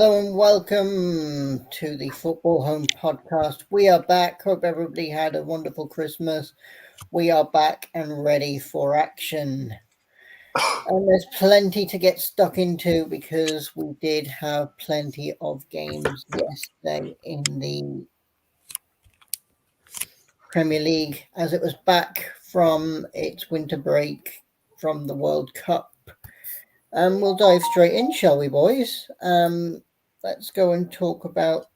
Hello and welcome to the Football Home podcast. We are back. Hope everybody had a wonderful Christmas. We are back and ready for action. And there's plenty to get stuck into because we did have plenty of games yesterday in the Premier League as it was back from its winter break from the World Cup. We'll dive straight in, shall we, boys? Let's go and talk about.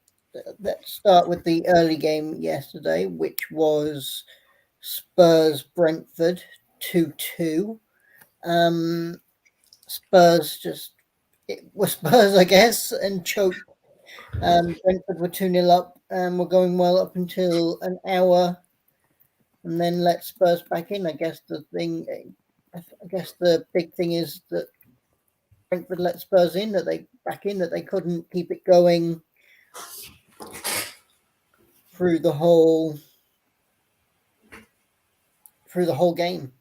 Let's start with the early game yesterday, which was Spurs Brentford 2-2. Spurs just it was Spurs, I guess, and choked. Brentford were 2-0 up and were going well up until an hour, and then let Spurs back in. I guess the big thing is that Brentford let Spurs in, that they couldn't keep it going through the whole game.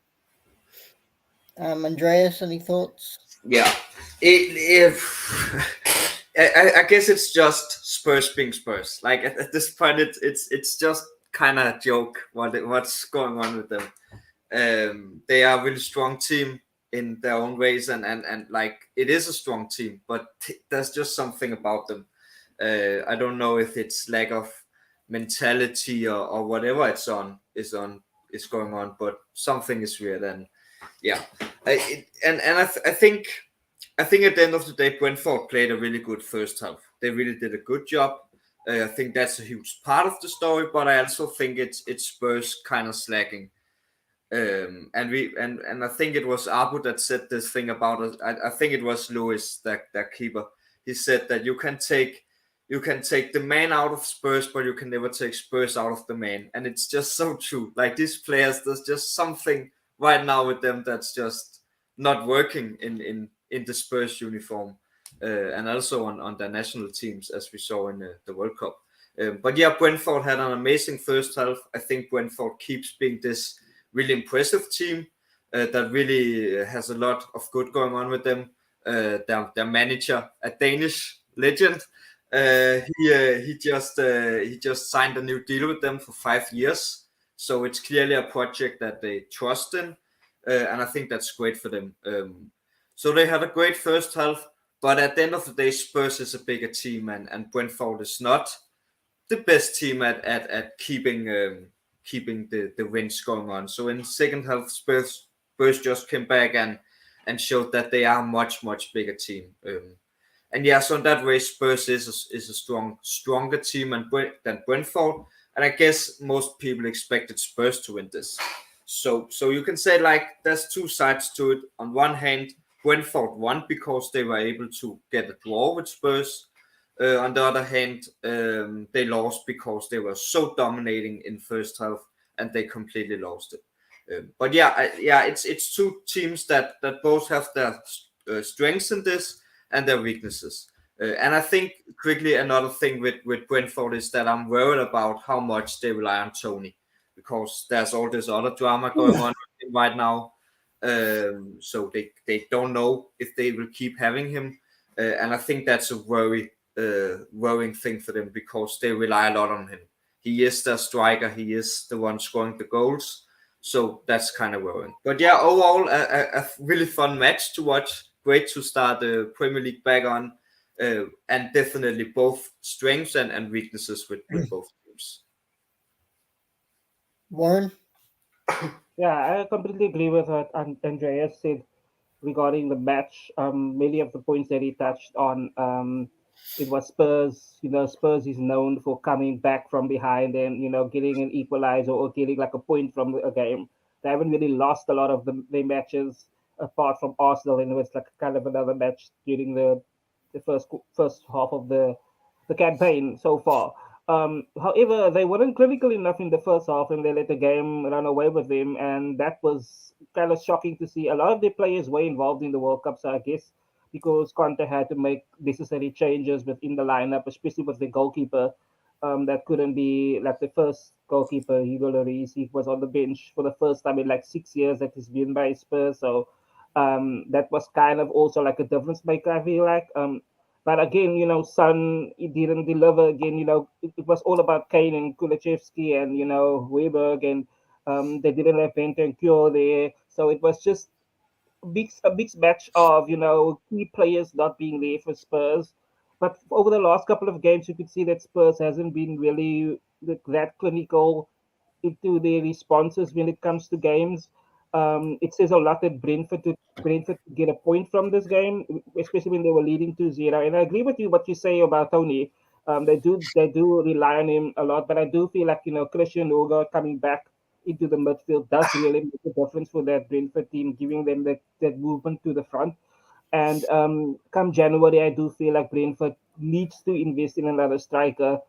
Andreas, any thoughts? Yeah, I guess it's just Spurs being Spurs. Like at this point, it's just kind of a joke what's going on with them. They are a really strong team in their own ways, and like it is a strong team, but there's just something about them. I don't know if it's lack of mentality or whatever is going on, but something is weird, and yeah, I think at the end of the day, Brentford played a really good first half. They really did a good job. I think that's a huge part of the story, but I also think it's Spurs kind of slacking. And I think it was Abu that said this thing about it. I think it was Lewis, that keeper. He said that you can take the man out of Spurs, but you can never take Spurs out of the man. And it's just so true. Like these players, there's just something right now with them that's just not working in the Spurs uniform, and also on their national teams, as we saw in the World Cup. But yeah, Brentford had an amazing first half. I think Brentford keeps being this really impressive team that really has a lot of good going on with them. Their manager, a Danish legend, he just signed a new deal with them for 5 years. So it's clearly a project that they trust in, and I think that's great for them. So they had a great first half, but at the end of the day, Spurs is a bigger team, and Brentford is not the best team at keeping the wins going on. So in second half, Spurs just came back and showed that they are a much bigger team. And yeah, so in that way, Spurs is a stronger team than Brentford. And I guess most people expected Spurs to win this. So you can say like there's two sides to it. On one hand, Brentford won because they were able to get a draw with Spurs. On the other hand, they lost because they were so dominating in first half and they completely lost it. But it's two teams that both have their strengths in this and their weaknesses. And I think quickly another thing with Brentford is that I'm worried about how much they rely on Tony, because there's all this other drama going on right now. So they don't know if they will keep having him, and I think that's a worrying thing for them because they rely a lot on him. He is their striker. He is the one scoring the goals. So that's kind of worrying. But yeah, overall, a really fun match to watch. Great to start the Premier League back on, and definitely both strengths and weaknesses with both teams. Warren? Yeah, I completely agree with what Andreas said regarding the match. Many of the points that he touched on. It was Spurs. Spurs is known for coming back from behind and getting an equalizer or getting like a point from a game. They haven't really lost a lot of the matches apart from Arsenal, and it was like kind of another match during the first half of the campaign so far. However, they weren't clinical enough in the first half, and they let the game run away with them, and that was kind of shocking to see. A lot of the players were involved in the World Cup, so I guess because Conte had to make necessary changes within the lineup, especially with the goalkeeper. That couldn't be like the first goalkeeper, Hugo Lloris. He was on the bench for the first time in like 6 years that he's been by Spurs. So that was kind of also like a difference maker, I feel like. But again, Son, it didn't deliver. Again, it was all about Kane and Kulachevsky and Weber, and they didn't have Bentancur and Cure there, so it was just a mixed match of key players not being there for Spurs. But over the last couple of games, you could see that Spurs hasn't been really that clinical into their responses when it comes to games. It says a lot that Brentford to get a point from this game, especially when they were leading 2-0. And I agree with you what you say about Tony. They do rely on him a lot, but I do feel like Christian Noga coming back into the midfield does really make a difference for that Brentford team, giving them that movement to the front. And come January, I do feel like Brentford needs to invest in another striker,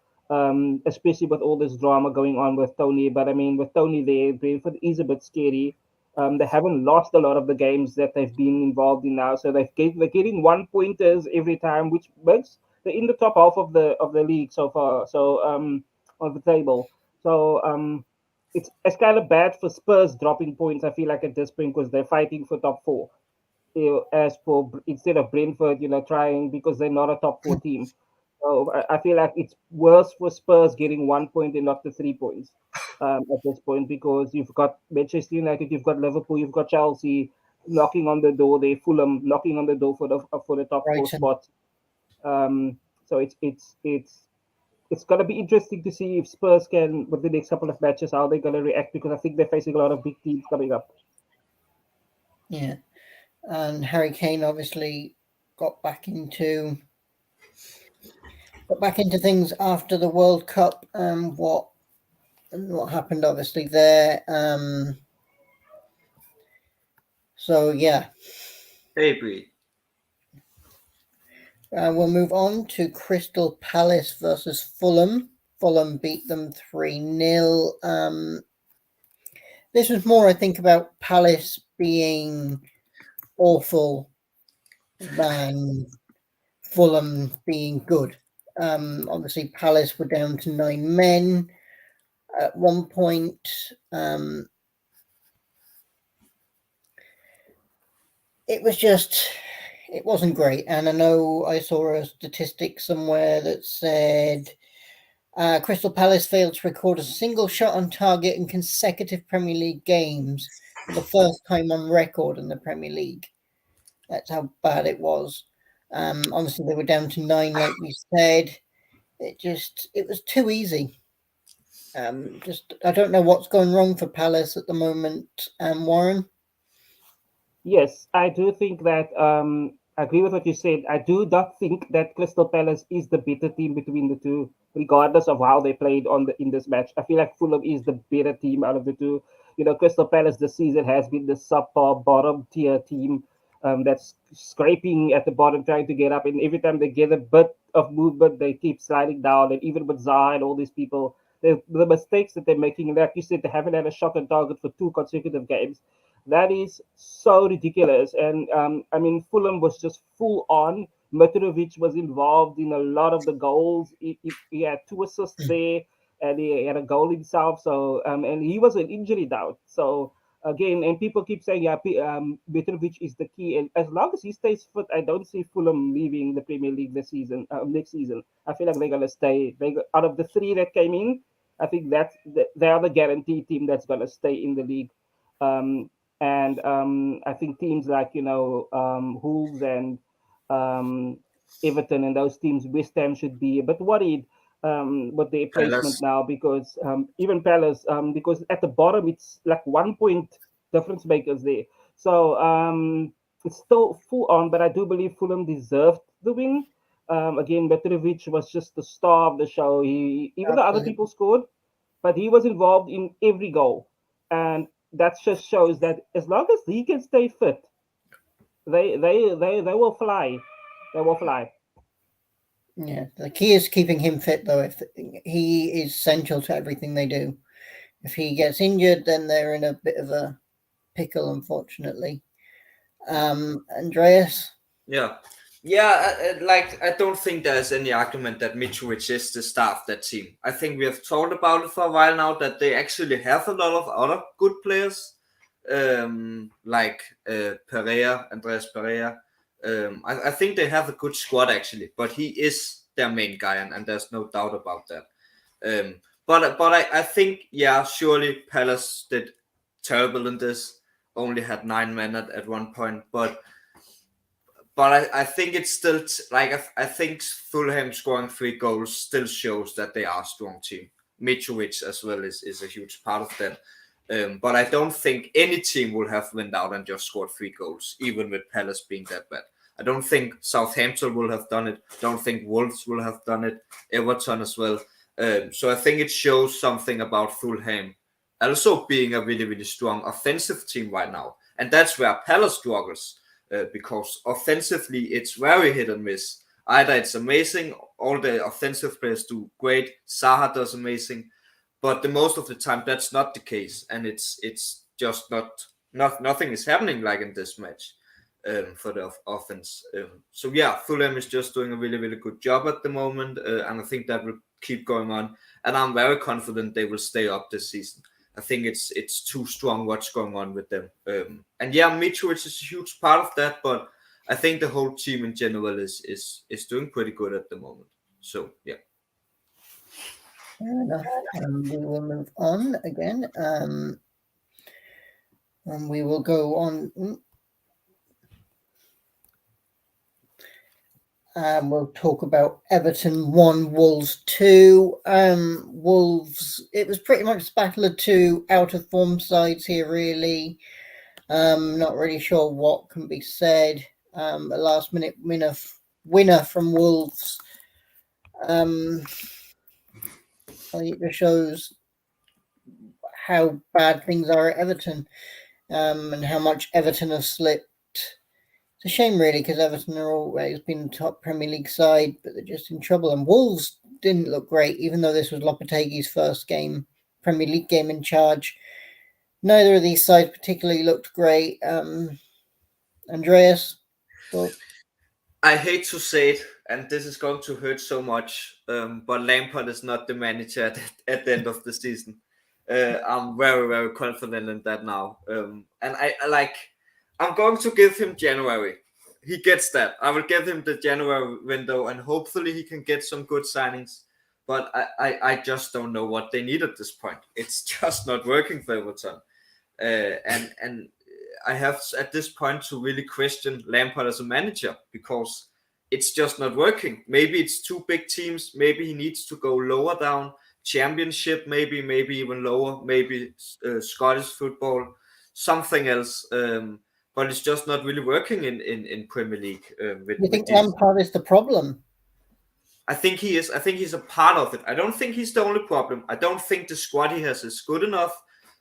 especially with all this drama going on with Tony. But I mean, with Tony there, Brentford is a bit scary. They haven't lost a lot of the games that they've been involved in now, so they're getting 1 pointers every time, which makes they're in the top half of the league so far. So on the table. So it's kind of bad for Spurs dropping points. I feel like at this point because they're fighting for top four. As for instead of Brentford, trying because they're not a top four team. So I feel like it's worse for Spurs getting 1 point and not the 3 points at this point because you've got Manchester United, you've got Liverpool, you've got Chelsea knocking on the door. They Fulham knocking on the door for the top four Brighton. spots. So it's gonna be interesting to see if Spurs can with the next couple of matches how they're gonna react because I think they're facing a lot of big teams coming up. Yeah, and Harry Kane obviously got back into things after the World Cup and what happened obviously there. So yeah. Hey, Bree. We'll move on to Crystal Palace versus Fulham. Fulham beat them 3-0. This was more, I think, about Palace being awful than Fulham being good. Obviously, Palace were down to 9 men at one point. It wasn't great. And I know I saw a statistic somewhere that said Crystal Palace failed to record a single shot on target in consecutive Premier League games for the first time on record in the Premier League. That's how bad it was. Obviously, they were down to 9, like we said. It was too easy. I don't know what's going wrong for Palace at the moment, Warren. Yes, I do think that I agree with what you said. I do not think that Crystal Palace is the better team between the two, regardless of how they played in this match. I feel like Fulham is the better team out of the two. Crystal Palace this season has been the subpar bottom tier team that's scraping at the bottom, trying to get up. And every time they get a bit of movement, they keep sliding down. And even with Zaha and all these people, the mistakes that they're making, and like you said, they haven't had a shot on target for 2 consecutive games. That is so ridiculous. And I mean, Fulham was just full on. Mitrovic was involved in a lot of the goals. He had 2 assists there, and he had a goal himself. So and he was an injury doubt. So again, and people keep saying, yeah, Mitrovic is the key. And as long as he stays fit, I don't see Fulham leaving the Premier League this season. Next season, I feel like they're gonna stay. Out of the 3 that came in, I think they are the guaranteed team that's gonna stay in the league. And I think teams like Wolves and Everton and those teams, West Ham should be a bit worried with their placement Palace. now because even Palace, because at the bottom it's like 1 point difference makers there. So it's still full on, but I do believe Fulham deserved the win. Again, Mitrovic was just the star of the show. Even the other people scored, but he was involved in every goal. And that just shows that as long as he can stay fit, they will fly. They will fly. Yeah, the key is keeping him fit, though. If he is essential to everything they do. If he gets injured, then they're in a bit of a pickle, unfortunately. Andreas? Yeah. I don't think there's any argument that Mitrovic is the star of that team. I think we have talked about it for a while now that they actually have a lot of other good players, like Andreas Pereira, I think they have a good squad actually, but he is their main guy, and there's no doubt about that. But I think, yeah, surely Palace did terrible in this. Only had 9 men at one point, but I think it's still I think Fulham scoring 3 goals still shows that they are a strong team. Mitrovic as well is a huge part of that. But I don't think any team will have went out and just scored 3 goals, even with Palace being that bad. I don't think Southampton will have done it. Don't think Wolves will have done it. Everton as well. So I think it shows something about Fulham also being a really, really strong offensive team right now. And that's where Palace struggles, because offensively it's very hit and miss. Either it's amazing, all the offensive players do great, Zaha does amazing, but the most of the time that's not the case, and it's just nothing is happening like in this match for the offense. So yeah, Fulham is just doing a really, really good job at the moment, and I think that will keep going on, and I'm very confident they will stay up this season. I think it's too strong what's going on with them. And yeah, Mitrovic is a huge part of that, but I think the whole team in general is doing pretty good at the moment. So yeah. Fair enough. We will move on again. And we will go on. We'll talk about Everton 1, Wolves 2. Wolves, it was pretty much a battle of 2 out of form sides here, really. Not really sure what can be said. A last minute winner from Wolves. It just shows how bad things are at Everton, and how much Everton have slipped. It's a shame, really, because Everton are always been the top Premier League side, but they're just in trouble. And Wolves didn't look great, even though this was Lopetegui's first Premier League game in charge. Neither of these sides particularly looked great. Andreas? Well, I hate to say it, and this is going to hurt so much, but Lampard is not the manager at the end of the season. I'm very, very confident in that now. And I'm going to give him January. He gets that. I will give him the January window, and hopefully he can get some good signings. But I just don't know what they need at this point. It's just not working for Everton. And I have at this point to really question Lampard as a manager, because it's just not working. Maybe it's 2 big teams. Maybe he needs to go lower down. Championship, maybe even lower. Maybe Scottish football, something else. But it's just not really working in Premier League. You think Lampard is the problem? I think he is. I think he's a part of it. I don't think he's the only problem. I don't think the squad he has is good enough,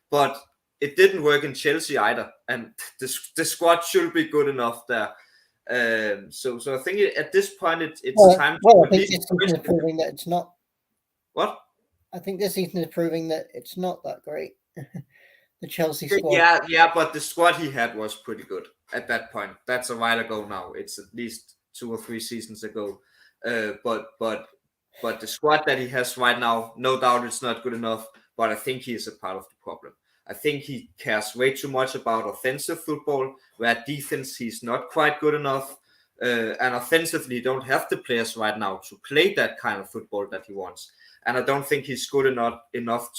but it didn't work in Chelsea either. And the squad should be good enough there. So I think at this point it's time to. I think this season is proving that it's not. What? I think this season is proving that it's not that great. The Chelsea squad. Yeah, but the squad he had was pretty good at that point. That's a while ago now. It's at least 2 or 3 seasons ago. But the squad that he has right now, no doubt it's not good enough. But I think he is a part of the problem. I think he cares way too much about offensive football, where defense he's not quite good enough. And offensively, he don't have the players right now to play that kind of football that he wants. And I don't think he's good enough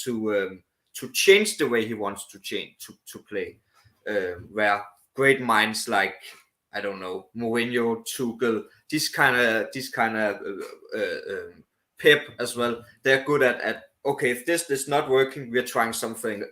to change the way he wants to play. Where great minds like, I don't know, Mourinho, Tuchel, this kind of Pep as well, they're good at okay, if this is not working, we're trying something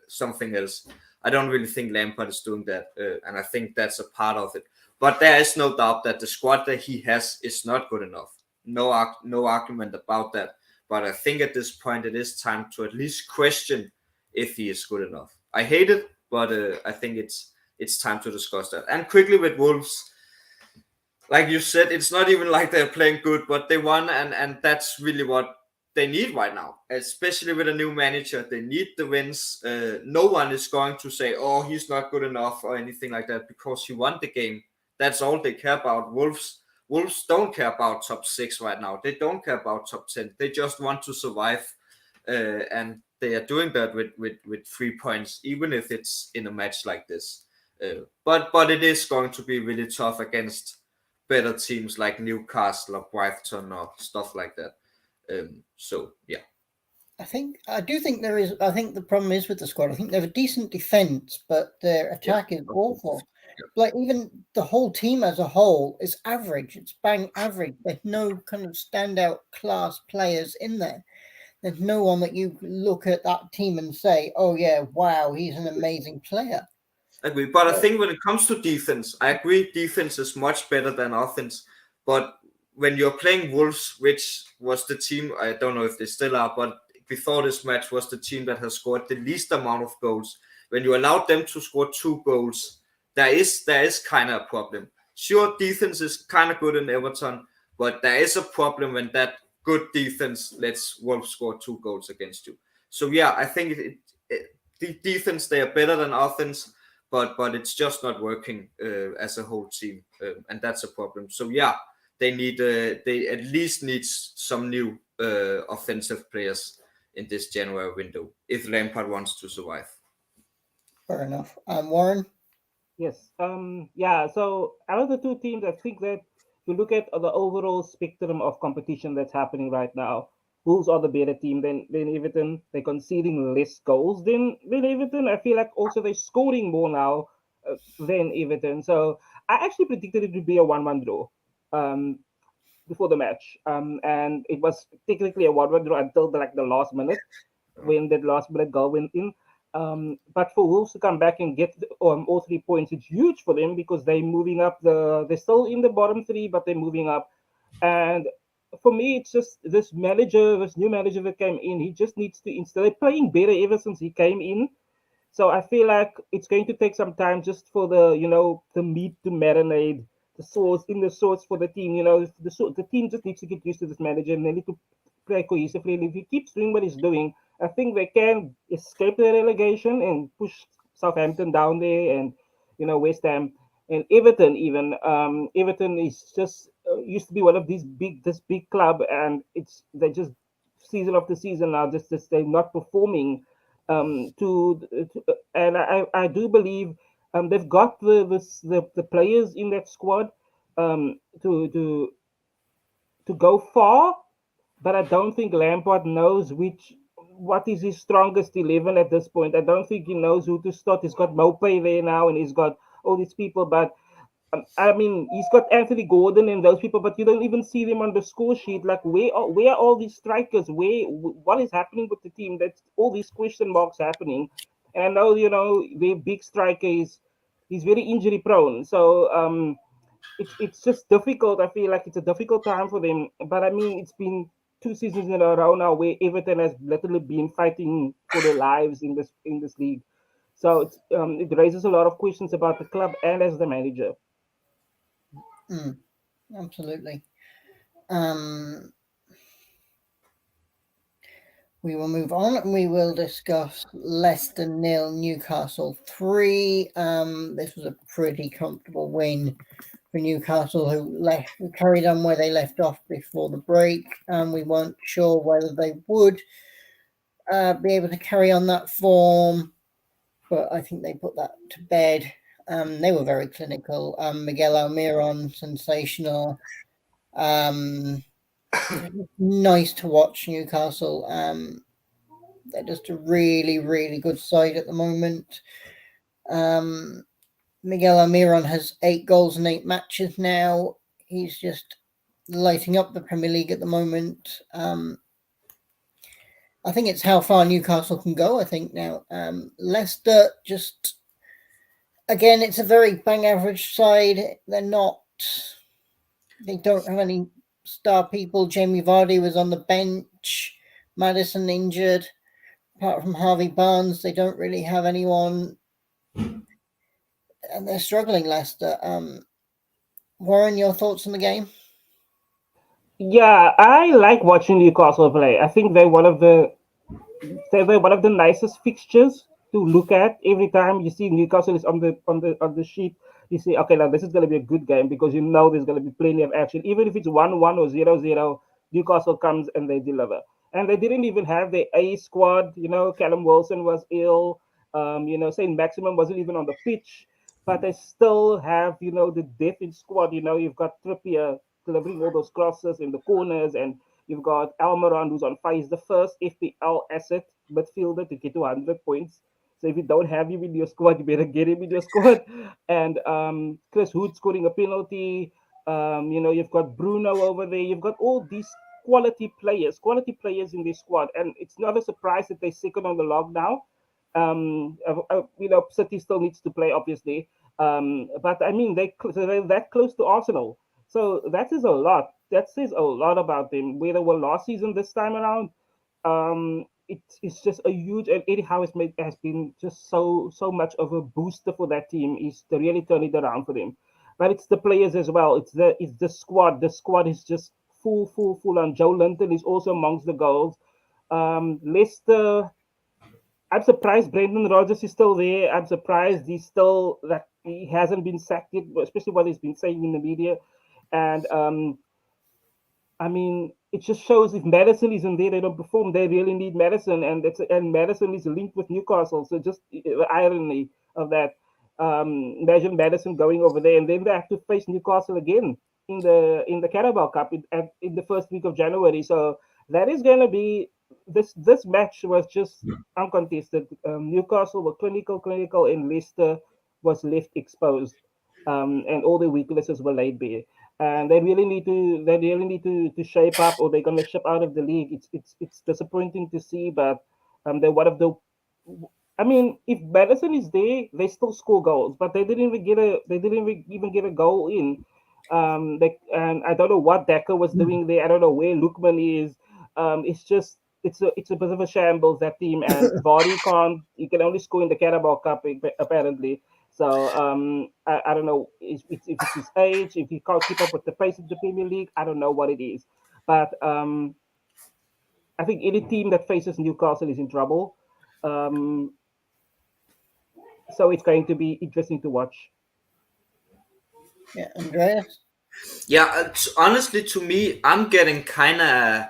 else. I don't really think Lampard is doing that, and I think that's a part of it. But there is no doubt that the squad that he has is not good enough. No argument about that. But I think at this point it is time to at least question if he is good enough. I hate it, but I think it's time to discuss that. And quickly with Wolves, like you said, it's not even like they're playing good, but they won, and that's really what they need right now, especially with a new manager. They need the wins. No one is going to say, oh, he's not good enough or anything like that, because he won the game. That's all they care about. Wolves don't care about top 6 right now. They don't care about top 10. They just want to survive, and they are doing that with 3 points, even if it's in a match like this. But it is going to be really tough against better teams like Newcastle or Brighton or stuff like that. So yeah. I do think there is. I think the problem is with the squad. I think they have a decent defense, but their attack is awful. Like even the whole team as a whole is average. It's bang average. There's no kind of standout class players in there. There's no one that you look at that team and say, "Oh yeah, wow, he's an amazing player." I agree, but I think when it comes to defense, I agree defense is much better than offense. But when you're playing Wolves, which was the team, I don't know if they still are, but before this match was the team that has scored the least amount of goals. When you allowed them to score 2 goals, there is kind of a problem. Sure, defense is kind of good in Everton, but there is a problem when that good defense lets Wolves score 2 goals against you. So yeah, I think the defense, they are better than offense, but it's just not working as a whole team, and that's a problem. So yeah, they at least need some new offensive players in this January window if Lampard wants to survive. Fair enough. Warren? Yes. Yeah. So out of the two teams, I think that you look at the overall spectrum of competition that's happening right now. Wolves are the better team than Everton. They're conceding less goals than Everton. I feel like also they're scoring more now than Everton. So I actually predicted it would be a 1-1 draw before the match. And it was technically a 1-1 draw until the last minute when that last minute goal went in. But for Wolves to come back and get all 3 points, it's huge for them because they're moving up. They're still in the bottom 3, but they're moving up. And for me, it's just this new manager that came in. He just needs to instead of playing better ever since he came in. So I feel like it's going to take some time just for the meat to marinate, the sauce for the team. The team just needs to get used to this manager and they need to play cohesively. And if he keeps doing what he's doing, I think they can escape the relegation and push Southampton down there and West Ham and Everton even. Everton is just used to be one of this big club, and they just season after season now just they're not performing. And I do believe they've got the players in that squad to go far, but I don't think Lampard knows what is his strongest 11 at this point. I don't think he knows who to start. He's got Mopay there now, and he's got all these people, but I mean, he's got Anthony Gordon and those people, but you don't even see them on the score sheet. Like, where are all these strikers? What is happening with the team? That's all these question marks happening. And I know, the big striker he's very injury prone. So it's just difficult. I feel like it's a difficult time for them. But I mean, it's been 2 seasons in a row now where Everton has literally been fighting for their lives in this league. So it raises a lot of questions about the club and as the manager. Absolutely. We will move on and we will discuss Leicester 0, Newcastle 3. This was a pretty comfortable win for Newcastle, who carried on where they left off before the break. We weren't sure whether they would be able to carry on that form, but I think they put that to bed. They were very clinical. Miguel Almiron, sensational. Nice to watch Newcastle. They're just a really, really good side at the moment. Miguel Almiron has 8 goals in 8 matches now. He's just lighting up the Premier League at the moment. I think it's how far Newcastle can go, I think, now. Leicester just, again, it's a very bang average side. They don't have any star people. Jamie Vardy was on the bench. Maddison injured. Apart from Harvey Barnes, they don't really have anyone. And they're struggling, Leicester. Warren, your thoughts on the game? Yeah, I like watching Newcastle play. I think they're one of the nicest fixtures to look at. Every time you see Newcastle is on the sheet, you say, okay, now this is going to be a good game because there's going to be plenty of action. Even if it's 1-1 or 0-0, Newcastle comes and they deliver. And they didn't even have the A squad. Callum Wilson was ill. Saint Maximum wasn't even on the pitch. but they still have, the depth in squad. You've got Trippier delivering all those crosses in the corners, and you've got Almiron, who's on fire. He's the first FPL asset midfielder to get to 100 points. So if you don't have him in your squad, you better get him in your squad. And Chris Hood scoring a penalty. You've got Bruno over there. You've got all these quality players in this squad, and it's not a surprise that they're second on the log now. City still needs to play, obviously, but I mean they're that close to Arsenal, so that is a lot. That says a lot about them. Where they were last season, this time around, it's just a huge. And Eddie Howe has been just so much of a booster for that team. Is to really turn it around for them. But it's the players as well. It's the squad. The squad is just full on. Joe Linton is also amongst the goals. Leicester, I'm surprised Brendan Rodgers is still there. I'm surprised that he hasn't been sacked yet, especially what he's been saying in the media. And I mean, it just shows if Madison isn't there, they don't perform. They really need Madison, and Madison is linked with Newcastle. So just the irony of that. Imagine Madison going over there, and then they have to face Newcastle again in the Carabao Cup in the first week of January. So that is going to be this match was just uncontested. Newcastle were clinical, and Leicester was left exposed, and all the weaknesses were laid bare. And they really need to shape up, or they're going to ship out of the league. It's disappointing to see, but they're one of the. I mean, if Madison is there, they still score goals, but they didn't even get a goal in. And I don't know what Decker was doing there. I don't know where Lookman is. It's a bit of a shambles, that team, and Vardy can't. He can only score in the Carabao Cup apparently. So I don't know if it's his age, if he can't keep up with the pace of the Premier League. I don't know what it is, but I think any team that faces Newcastle is in trouble. Um, so it's going to be interesting to watch. Yeah, Andreas. Yeah, honestly, to me, I'm getting kind of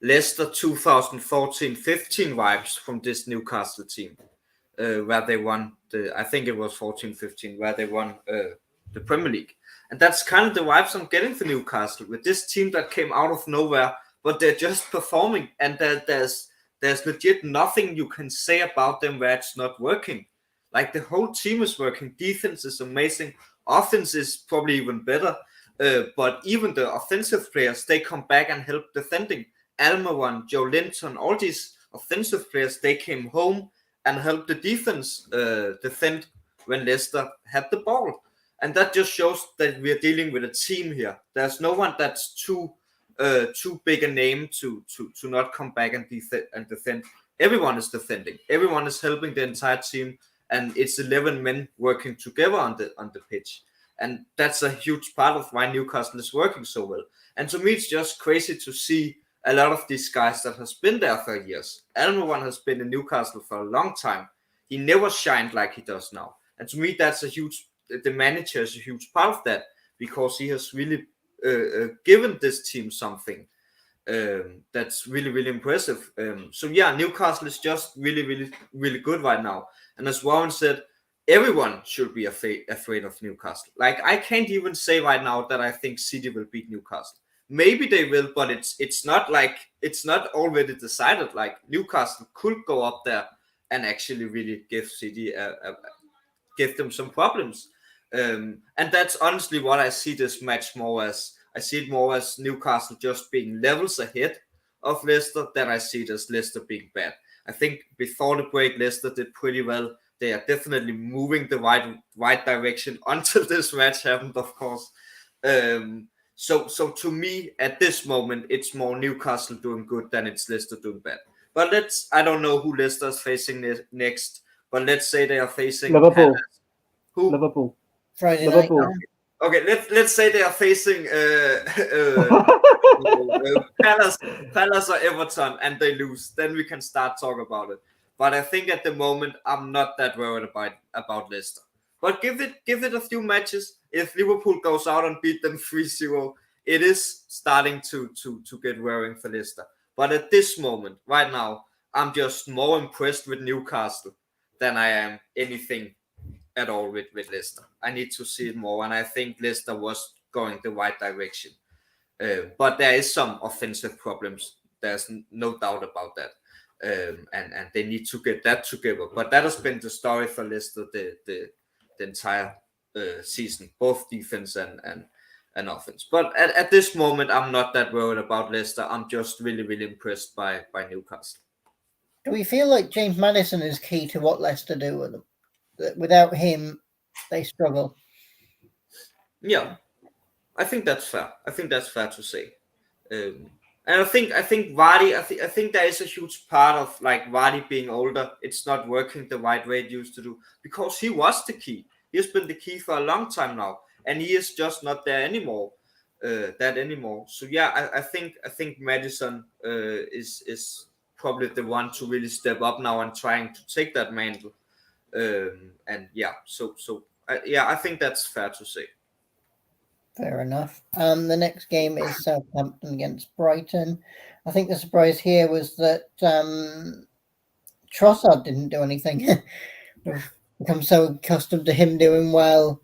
Leicester 2014-15 vibes from this Newcastle team, where they won I think it was 14-15, where they won the Premier League. And that's kind of the vibes I'm getting for Newcastle, with this team that came out of nowhere, but they're just performing, and there's legit nothing you can say about them where it's not working. Like, the whole team is working. Defense is amazing. Offense is probably even better. But even the offensive players, they come back and help defending. Almiron, Joe Linton, all these offensive players, they came home and helped the defense defend when Leicester had the ball. And that just shows that we are dealing with a team here. There's no one that's too big a name to not come back and defend. Everyone is defending. Everyone is helping the entire team, and it's 11 men working together on the pitch. And that's a huge part of why Newcastle is working so well. And to me, it's just crazy to see a lot of these guys that has been there for years. Almiron has been in Newcastle for a long time. He never shined like he does now. And to me, the manager is a huge part of that, because he has really given this team something that's really, really impressive. So yeah, Newcastle is just really, really, really good right now. And as Warren said, everyone should be afraid of Newcastle. Like, I can't even say right now that I think City will beat Newcastle. Maybe they will, but it's not already decided. Like, Newcastle could go up there and actually really give City give them some problems. And that's honestly what I see this match more as. I see it more as Newcastle just being levels ahead of Leicester than I see it as Leicester being bad. I think before the break, Leicester did pretty well. They are definitely moving the right direction until this match happened, of course. So to me, at this moment, it's more Newcastle doing good than it's Leicester doing bad. But I don't know who Leicester is facing next, but let's say they are facing Liverpool. Palace. Who? Liverpool. Friday Liverpool. night. Okay, let's say they are facing Palace or Everton, and they lose. Then we can start talking about it. But I think at the moment I'm not that worried about Leicester. But give it a few matches. If Liverpool goes out and beat them 3-0, it is starting to get worrying for Leicester. But at this moment, right now, I'm just more impressed with Newcastle than I am anything at all with Leicester. I need to see it more, and I think Leicester was going the right direction. But there is some offensive problems. There's no doubt about that. And they need to get that together. But that has been the story for Leicester the entire season, both defense and offense. But at this moment, I'm not that worried about Leicester. I'm just really, really impressed by Newcastle. Do we feel like James Maddison is key to what Leicester do with them? That without him, they struggle. Yeah, I think that's fair. I think that's fair to say. And I think Vardy. I think there is a huge part of like Vardy being older. It's not working the right way it used to do, because he was the key. He has been the key for a long time now, and he is just not there anymore. So yeah, I think Maddison is probably the one to really step up now and trying to take that mantle. And yeah, I think that's fair to say. Fair enough. The next game is Southampton against Brighton. I think the surprise here was that Trossard didn't do anything. We've become so accustomed to him doing well,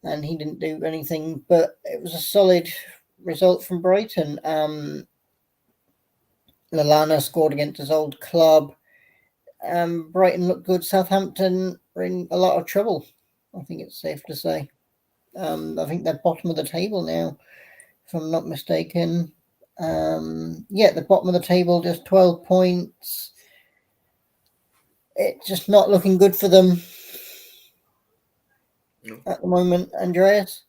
and he didn't do anything. But it was a solid result from Brighton. Lallana scored against his old club. Brighton looked good. Southampton were in a lot of trouble, I think it's safe to say. I think they're bottom of the table now, if I'm not mistaken. The bottom of the table, just 12 points. It's just not looking good for them at the moment, Andreas.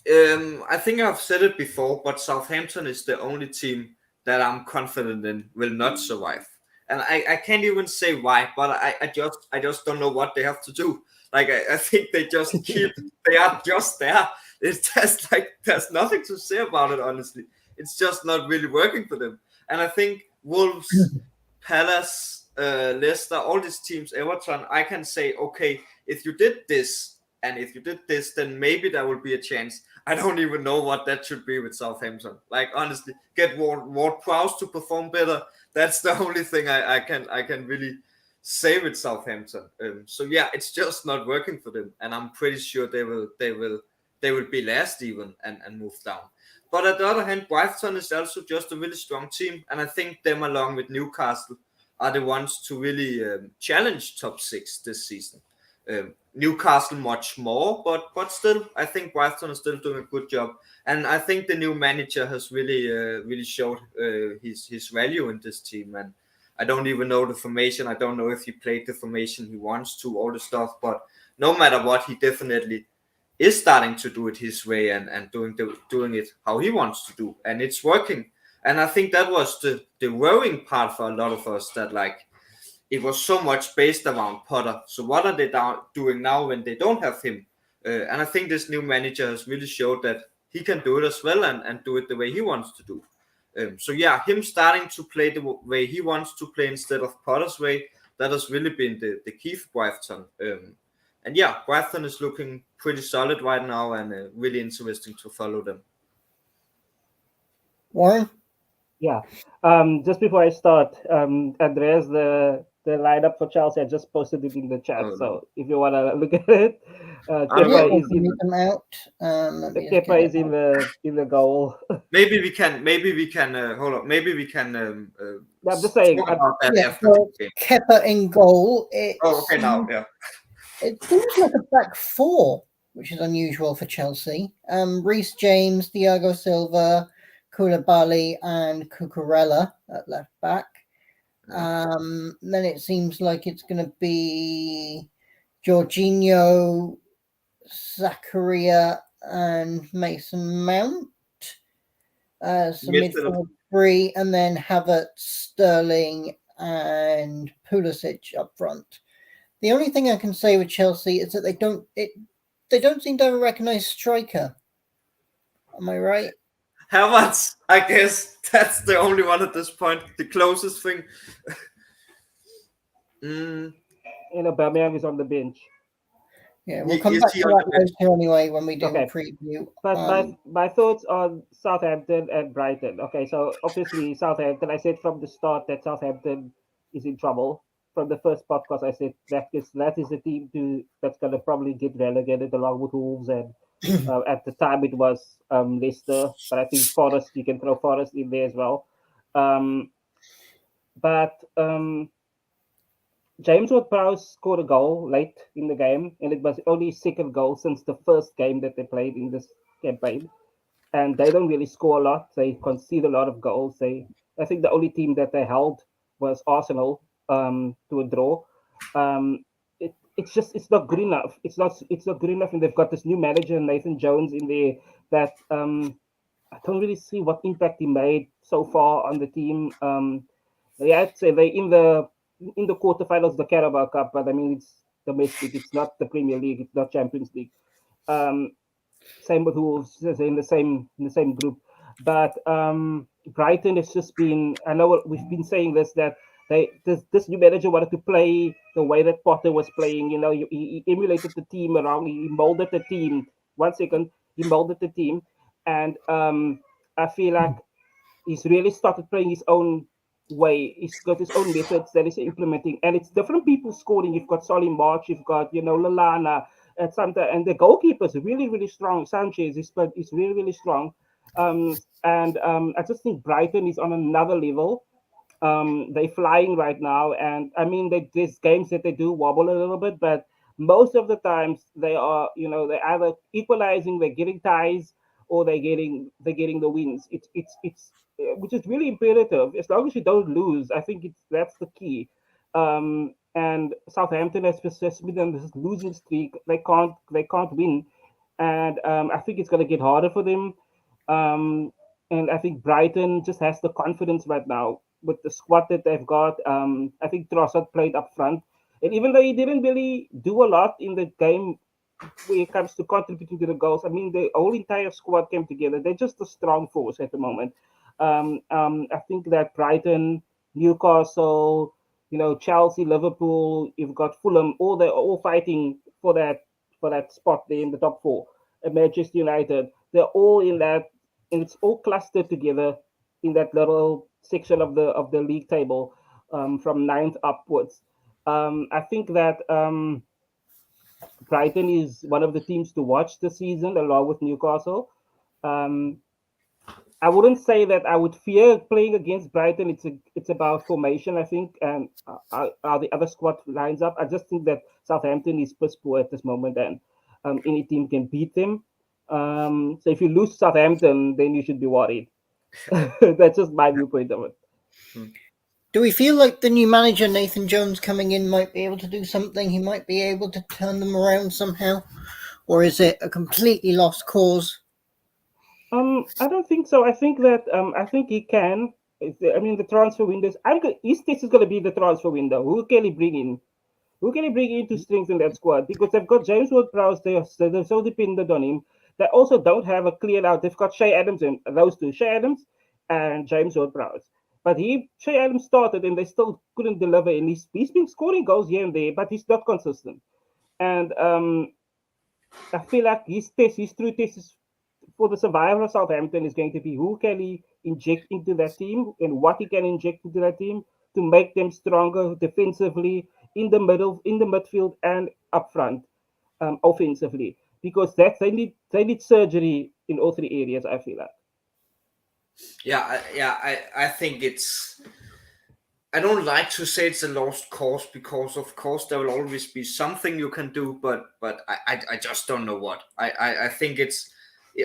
I think I've said it before, but Southampton is the only team that I'm confident in will not survive. And I can't even say why, but I just don't know what they have to do. Like I think they just they are just there. It's just like there's nothing to say about it, honestly. It's just not really working for them. And I think Wolves, Palace, Leicester, all these teams, Everton, I can say, okay, if you did this and if you did this, then maybe there will be a chance. I don't even know what that should be with Southampton. Like honestly, get Ward-Prowse to perform better. That's the only thing I can really say with Southampton. So yeah, it's just not working for them, and I'm pretty sure they will be last even and move down. But at the other hand, Brighton is also just a really strong team, and I think them along with Newcastle are the ones to really challenge top 6 this season. Newcastle much more, but still, I think Brighton is still doing a good job, and I think the new manager has really showed his value in this team. And I don't even know the formation. I don't know if he played the formation he wants to, all the stuff. But no matter what, he definitely is starting to do it his way and doing it how he wants to do, and it's working. And I think that was the worrying part for a lot of us, that like it was so much based around Potter. So what are they doing now when they don't have him? And I think this new manager has really showed that he can do it as well and do it the way he wants to do. So yeah, him starting to play the way he wants to play instead of Potter's way, that has really been the key for Brighton. And yeah, Brighton is looking pretty solid right now, and really interesting to follow them. Warren? Yeah. Just before I start, Andreas, the lineup for Chelsea, I just posted it in the chat. So if you want to look at it, Kepa is in them out. Kepa is in the goal. Maybe we can hold up. Maybe we can. I'm just saying. About that after so Kepa in goal. Okay, now yeah. It seems like a back four, which is unusual for Chelsea. Reece James, Thiago Silva, Koulibaly, and Cucurella at left back. Then it seems like it's going to be Jorginho, Zakaria, and Mason Mount as the midfield three, and then Havertz, Sterling, and Pulisic up front. The only thing I can say with Chelsea is that they don't seem to have a recognised striker. Am I right? Havertz, I guess that's the only one at this point. The closest thing. Aubameyang is on the bench. Yeah, we'll come back to that later anyway when we do a preview. But my thoughts on Southampton and Brighton. Okay, so obviously Southampton, I said from the start that Southampton is in trouble. from the first podcast, I said that is a team that's going to probably get relegated along with Wolves, and at the time it was Leicester, but I think Forest, you can throw Forest in there as well. But James Ward-Prowse scored a goal late in the game, and it was only his second goal since the first game that they played in this campaign. And they don't really score a lot. They concede a lot of goals. I think the only team that they held was Arsenal to a draw. It's not good enough. It's not good enough, and they've got this new manager, Nathan Jones, in there that I don't really see what impact he made so far on the team. I'd say they're in the quarterfinals of the Carabao Cup, but I mean it's domestic. It's not the Premier League. It's not Champions League. Same with Wolves, in the same group. But Brighton has just been. I know we've been saying that this new manager wanted to play the way that Potter was playing. You know, he emulated the team around. He molded the team. 1 second, he molded the team, and I feel like he's really started playing his own way. He's got his own methods that he's implementing, and it's different people scoring. You've got Solly March, you've got Lallana, and the goalkeeper is really, really strong. Sanchez is really, really strong. I just think Brighton is on another level. They're flying right now, and I mean, there's games that they do wobble a little bit, but most of the times they are, they're either equalizing, they're getting ties, or they're getting the wins. It's which is really imperative. As long as you don't lose, I think that's the key. And Southampton has been on this losing streak. They can't win, and I think it's going to get harder for them. And I think Brighton just has the confidence right now with the squad that they've got. I think Trossard played up front, and even though he didn't really do a lot in the game when it comes to contributing to the goals, I mean the whole entire squad came together. They're just a strong force at the moment. I think that Brighton, Newcastle, Chelsea, Liverpool, you've got Fulham, all fighting for that spot there in the top four. And Manchester United, they're all in that, and it's all clustered together in that little section of the league table, from ninth upwards. I think that Brighton is one of the teams to watch this season, along with Newcastle. I wouldn't say that I would fear playing against Brighton. It's about formation, I think, and how the other squad lines up. I just think that Southampton is piss poor at this moment, and any team can beat them. So if you lose Southampton, then you should be worried. That's just my viewpoint of it. Do we feel like the new manager, Nathan Jones, coming in might be able to do something? He might be able to turn them around somehow? Or is it a completely lost cause? I don't think so. I think that I think he can. I mean, the transfer windows. His test is going to be the transfer window. Who can he bring in? Who can he bring in to strengthen that squad? Because they've got James Ward-Prowse. They're so dependent on him. They also don't have a clear out. They've got Shea Adams and those two, Shea Adams and James Ward-Prowse. But Shea Adams started and they still couldn't deliver. And he's been scoring goals here and there, but he's not consistent. And I feel like his true test is for the survival of Southampton is going to be who can he inject into that team and what he can inject into that team to make them stronger defensively in the middle, in the midfield, and up front, offensively. Because they need surgery in all three areas, I feel like. I think it's. I don't like to say it's a lost cause because, of course, there will always be something you can do, but I just don't know what. I think it's.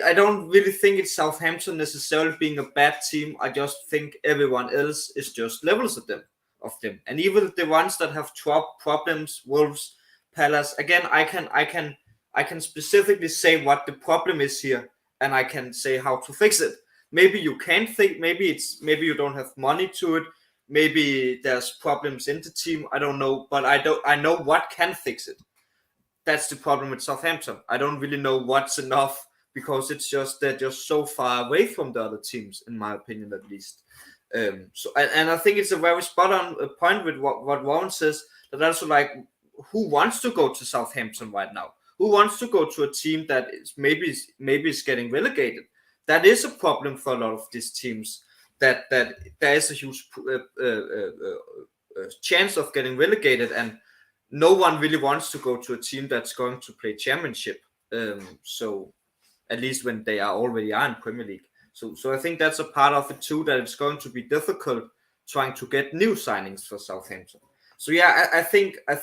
I don't really think it's Southampton necessarily being a bad team. I just think everyone else is just levels of them. And even the ones that have problems, Wolves, Palace. Again, I can specifically say what the problem is here, and I can say how to fix it. Maybe you can't think. Maybe you don't have money to it. Maybe there's problems in the team. I don't know, but I know what can fix it. That's the problem with Southampton. I don't really know what's enough because they're just so far away from the other teams, in my opinion, at least. So I think it's a very spot on point with what Warren says. That also, like, who wants to go to Southampton right now? Who wants to go to a team that is maybe is getting relegated? That is a problem for a lot of these teams. That there is a huge chance of getting relegated, and no one really wants to go to a team that's going to play championship. So at least when they are already in Premier League. So I think that's a part of it too, that it's going to be difficult trying to get new signings for Southampton. So yeah, I think for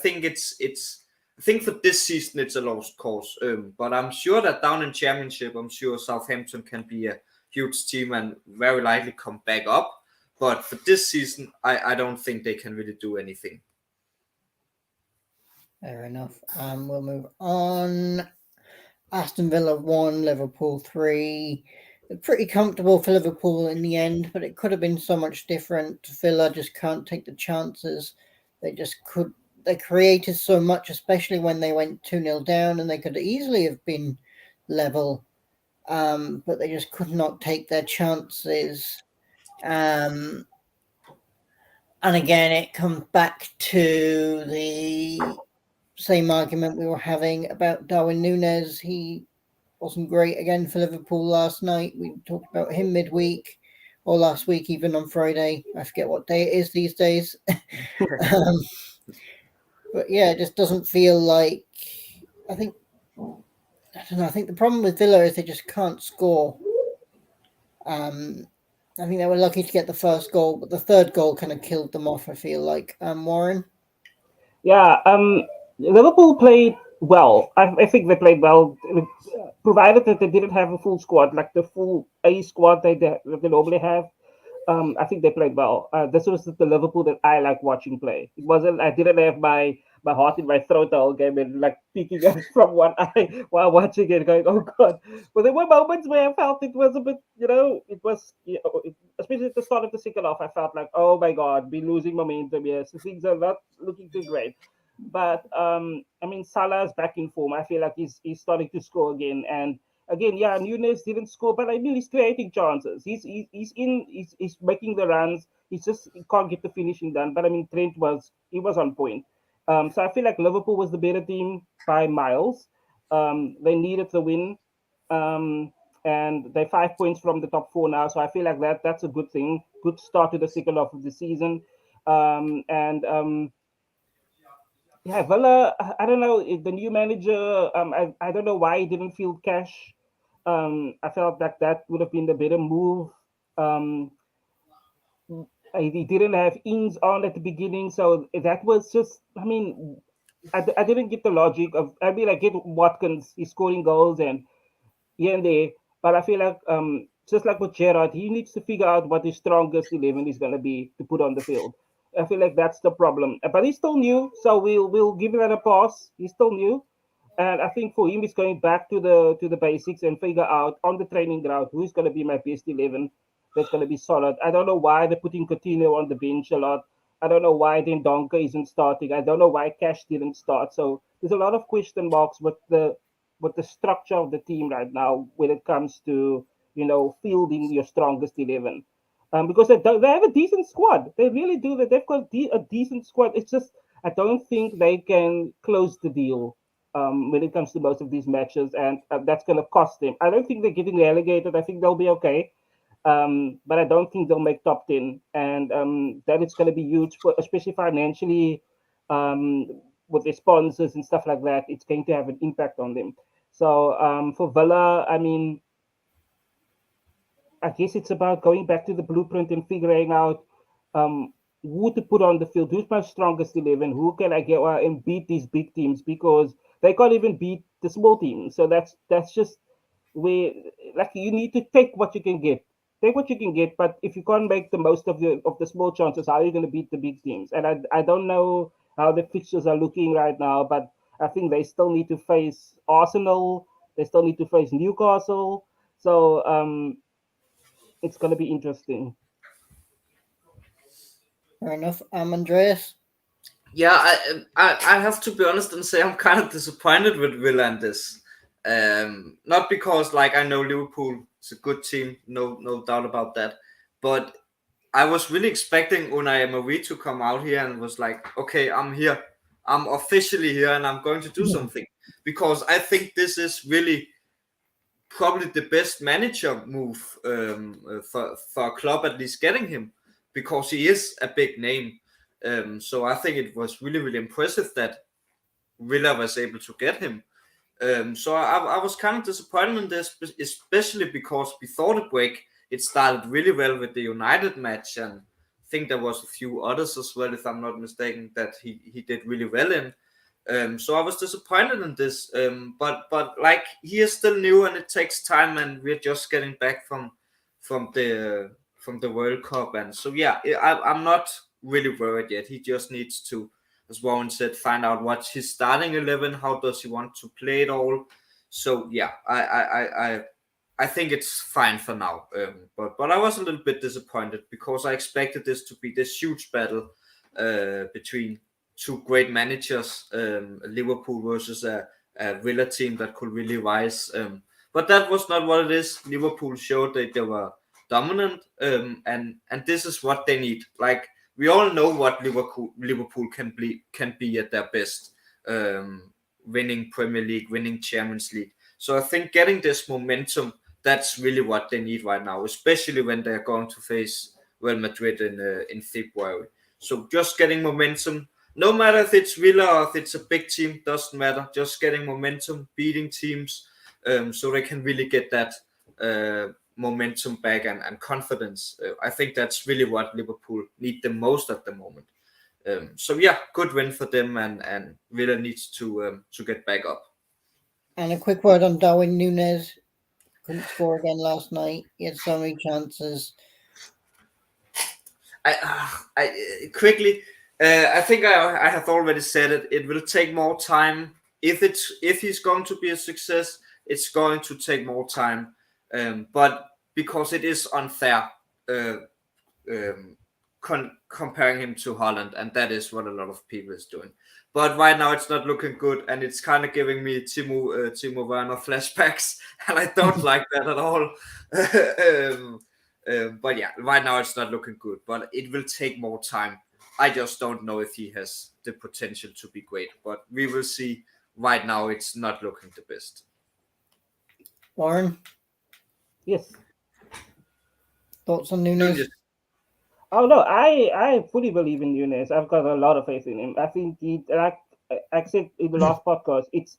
this season it's a lost cause. But I'm sure that down in Championship, I'm sure Southampton can be a huge team and very likely come back up. But for this season, I don't think they can really do anything. Fair enough. We'll move on. Aston Villa 1, Liverpool 3. Pretty comfortable for Liverpool in the end, but it could have been so much different. Villa just can't take the chances. They created so much, especially when they went 2-0 down, and they could easily have been level, but they just could not take their chances. And again, it comes back to the same argument we were having about Darwin Núñez. He wasn't great again for Liverpool last night. We talked about him midweek, or last week, even on Friday. I forget what day it is these days. But yeah, it just doesn't feel like. I think the problem with Villa is they just can't score. I think they were lucky to get the first goal, but the third goal kind of killed them off, I feel like. Warren? Yeah, Liverpool played well. I think they played well, provided that they didn't have a full squad, like the full A squad they normally have. I think they played well. This was the Liverpool that I like watching play. It wasn't. I didn't have my heart in my throat the whole game and like peeking out from one eye while watching it, going, "Oh God!" But there were moments where I felt it was a bit, especially at the start of the second half. I felt like, "Oh my God, we're losing momentum here. So things are not looking too great." But Salah's back in form. I feel like he's starting to score again. And again, yeah, Núñez didn't score, but I mean he's creating chances. He's making the runs. He can't get the finishing done. But I mean Trent was on point. So I feel like Liverpool was the better team by miles. They needed the win. And they're 5 points from the top 4 now. So I feel like that's a good thing. Good start to the second half of the season. Yeah, Villa, I don't know, the new manager, I don't know why he didn't field Cash. I felt like that would have been the better move. He didn't have Ings on at the beginning, so that was just, I didn't get the logic of, I get Watkins, he's scoring goals and here and there, but I feel like, just like with Gerrard, he needs to figure out what his strongest 11 is going to be to put on the field. I feel like that's the problem. But he's still new, so we'll give that a pass. He's still new, and I think for him, he's going back to the basics and figure out on the training ground who's going to be my best 11. That's going to be solid. I don't know why they're putting Coutinho on the bench a lot. I don't know why Dendoncker isn't starting. I don't know why Cash didn't start. So there's a lot of question marks with the structure of the team right now when it comes to fielding your strongest 11. Because they have a decent squad. They really do. They've got a decent squad. It's just I don't think they can close the deal when it comes to most of these matches, and that's going to cost them. I don't think they're getting relegated. I think they'll be okay, but I don't think they'll make top 10, and that it's going to be huge, especially financially, with their sponsors and stuff like that. It's going to have an impact on them. So for Villa, I guess it's about going back to the blueprint and figuring out who to put on the field, who's my strongest 11, who can I get and beat these big teams, because they can't even beat the small teams. So that's just where, like, you need to take what you can get. Take what you can get, but if you can't make the most of the small chances, how are you going to beat the big teams? And I don't know how the fixtures are looking right now, but I think they still need to face Arsenal. They still need to face Newcastle. So it's going to be interesting. Fair enough. Andreas? Yeah, I have to be honest and say I'm kind of disappointed with Villa in this. Not because I know Liverpool is a good team, no doubt about that, but I was really expecting Unai Emery to come out here and was like, okay, I'm here, I'm officially here, and I'm going to do something, because I think this is really probably the best manager move for a club, at least getting him, because he is a big name. So I think it was really, really impressive that Villa was able to get him. So I was kind of disappointed in this, especially because before the break, it started really well with the United match, and I think there was a few others as well, if I'm not mistaken, that he did really well in. So I was disappointed in this, but like he is still new and it takes time, and we're just getting back from the World Cup, and so yeah, I'm not really worried yet. He just needs to, as Warren said, find out what's his starting 11, how does he want to play it all. So yeah, I think it's fine for now. But I was a little bit disappointed because I expected this to be this huge battle between two great managers, Liverpool versus a Villa team that could really rise. But that was not what it is. Liverpool showed that they were dominant, and this is what they need. Like, we all know what Liverpool can be at their best, winning Premier League, winning Champions League. So I think getting this momentum, that's really what they need right now, especially when they're going to face Real Madrid in February. So just getting momentum, no matter if it's Villa or if it's a big team, doesn't matter. Just getting momentum, beating teams, so they can really get that momentum back and confidence. I think that's really what Liverpool need the most at the moment. So yeah, good win for them, and Villa needs to get back up. And a quick word on Darwin Núñez. Couldn't score again last night. He had so many chances. I quickly. I think I have already said it. It will take more time. If he's going to be a success, it's going to take more time. But because it is unfair comparing him to Holland, and that is what a lot of people is doing. But right now it's not looking good, and it's kind of giving me Timo Werner flashbacks, and I don't like that at all. But yeah, right now it's not looking good, but it will take more time. I just don't know if he has the potential to be great, but we will see. Right now it's not looking the best. Warren? Yes. Thoughts on Núñez? Oh no, I fully believe in Núñez. I've got a lot of faith in him. I think like I said in the last podcast, it's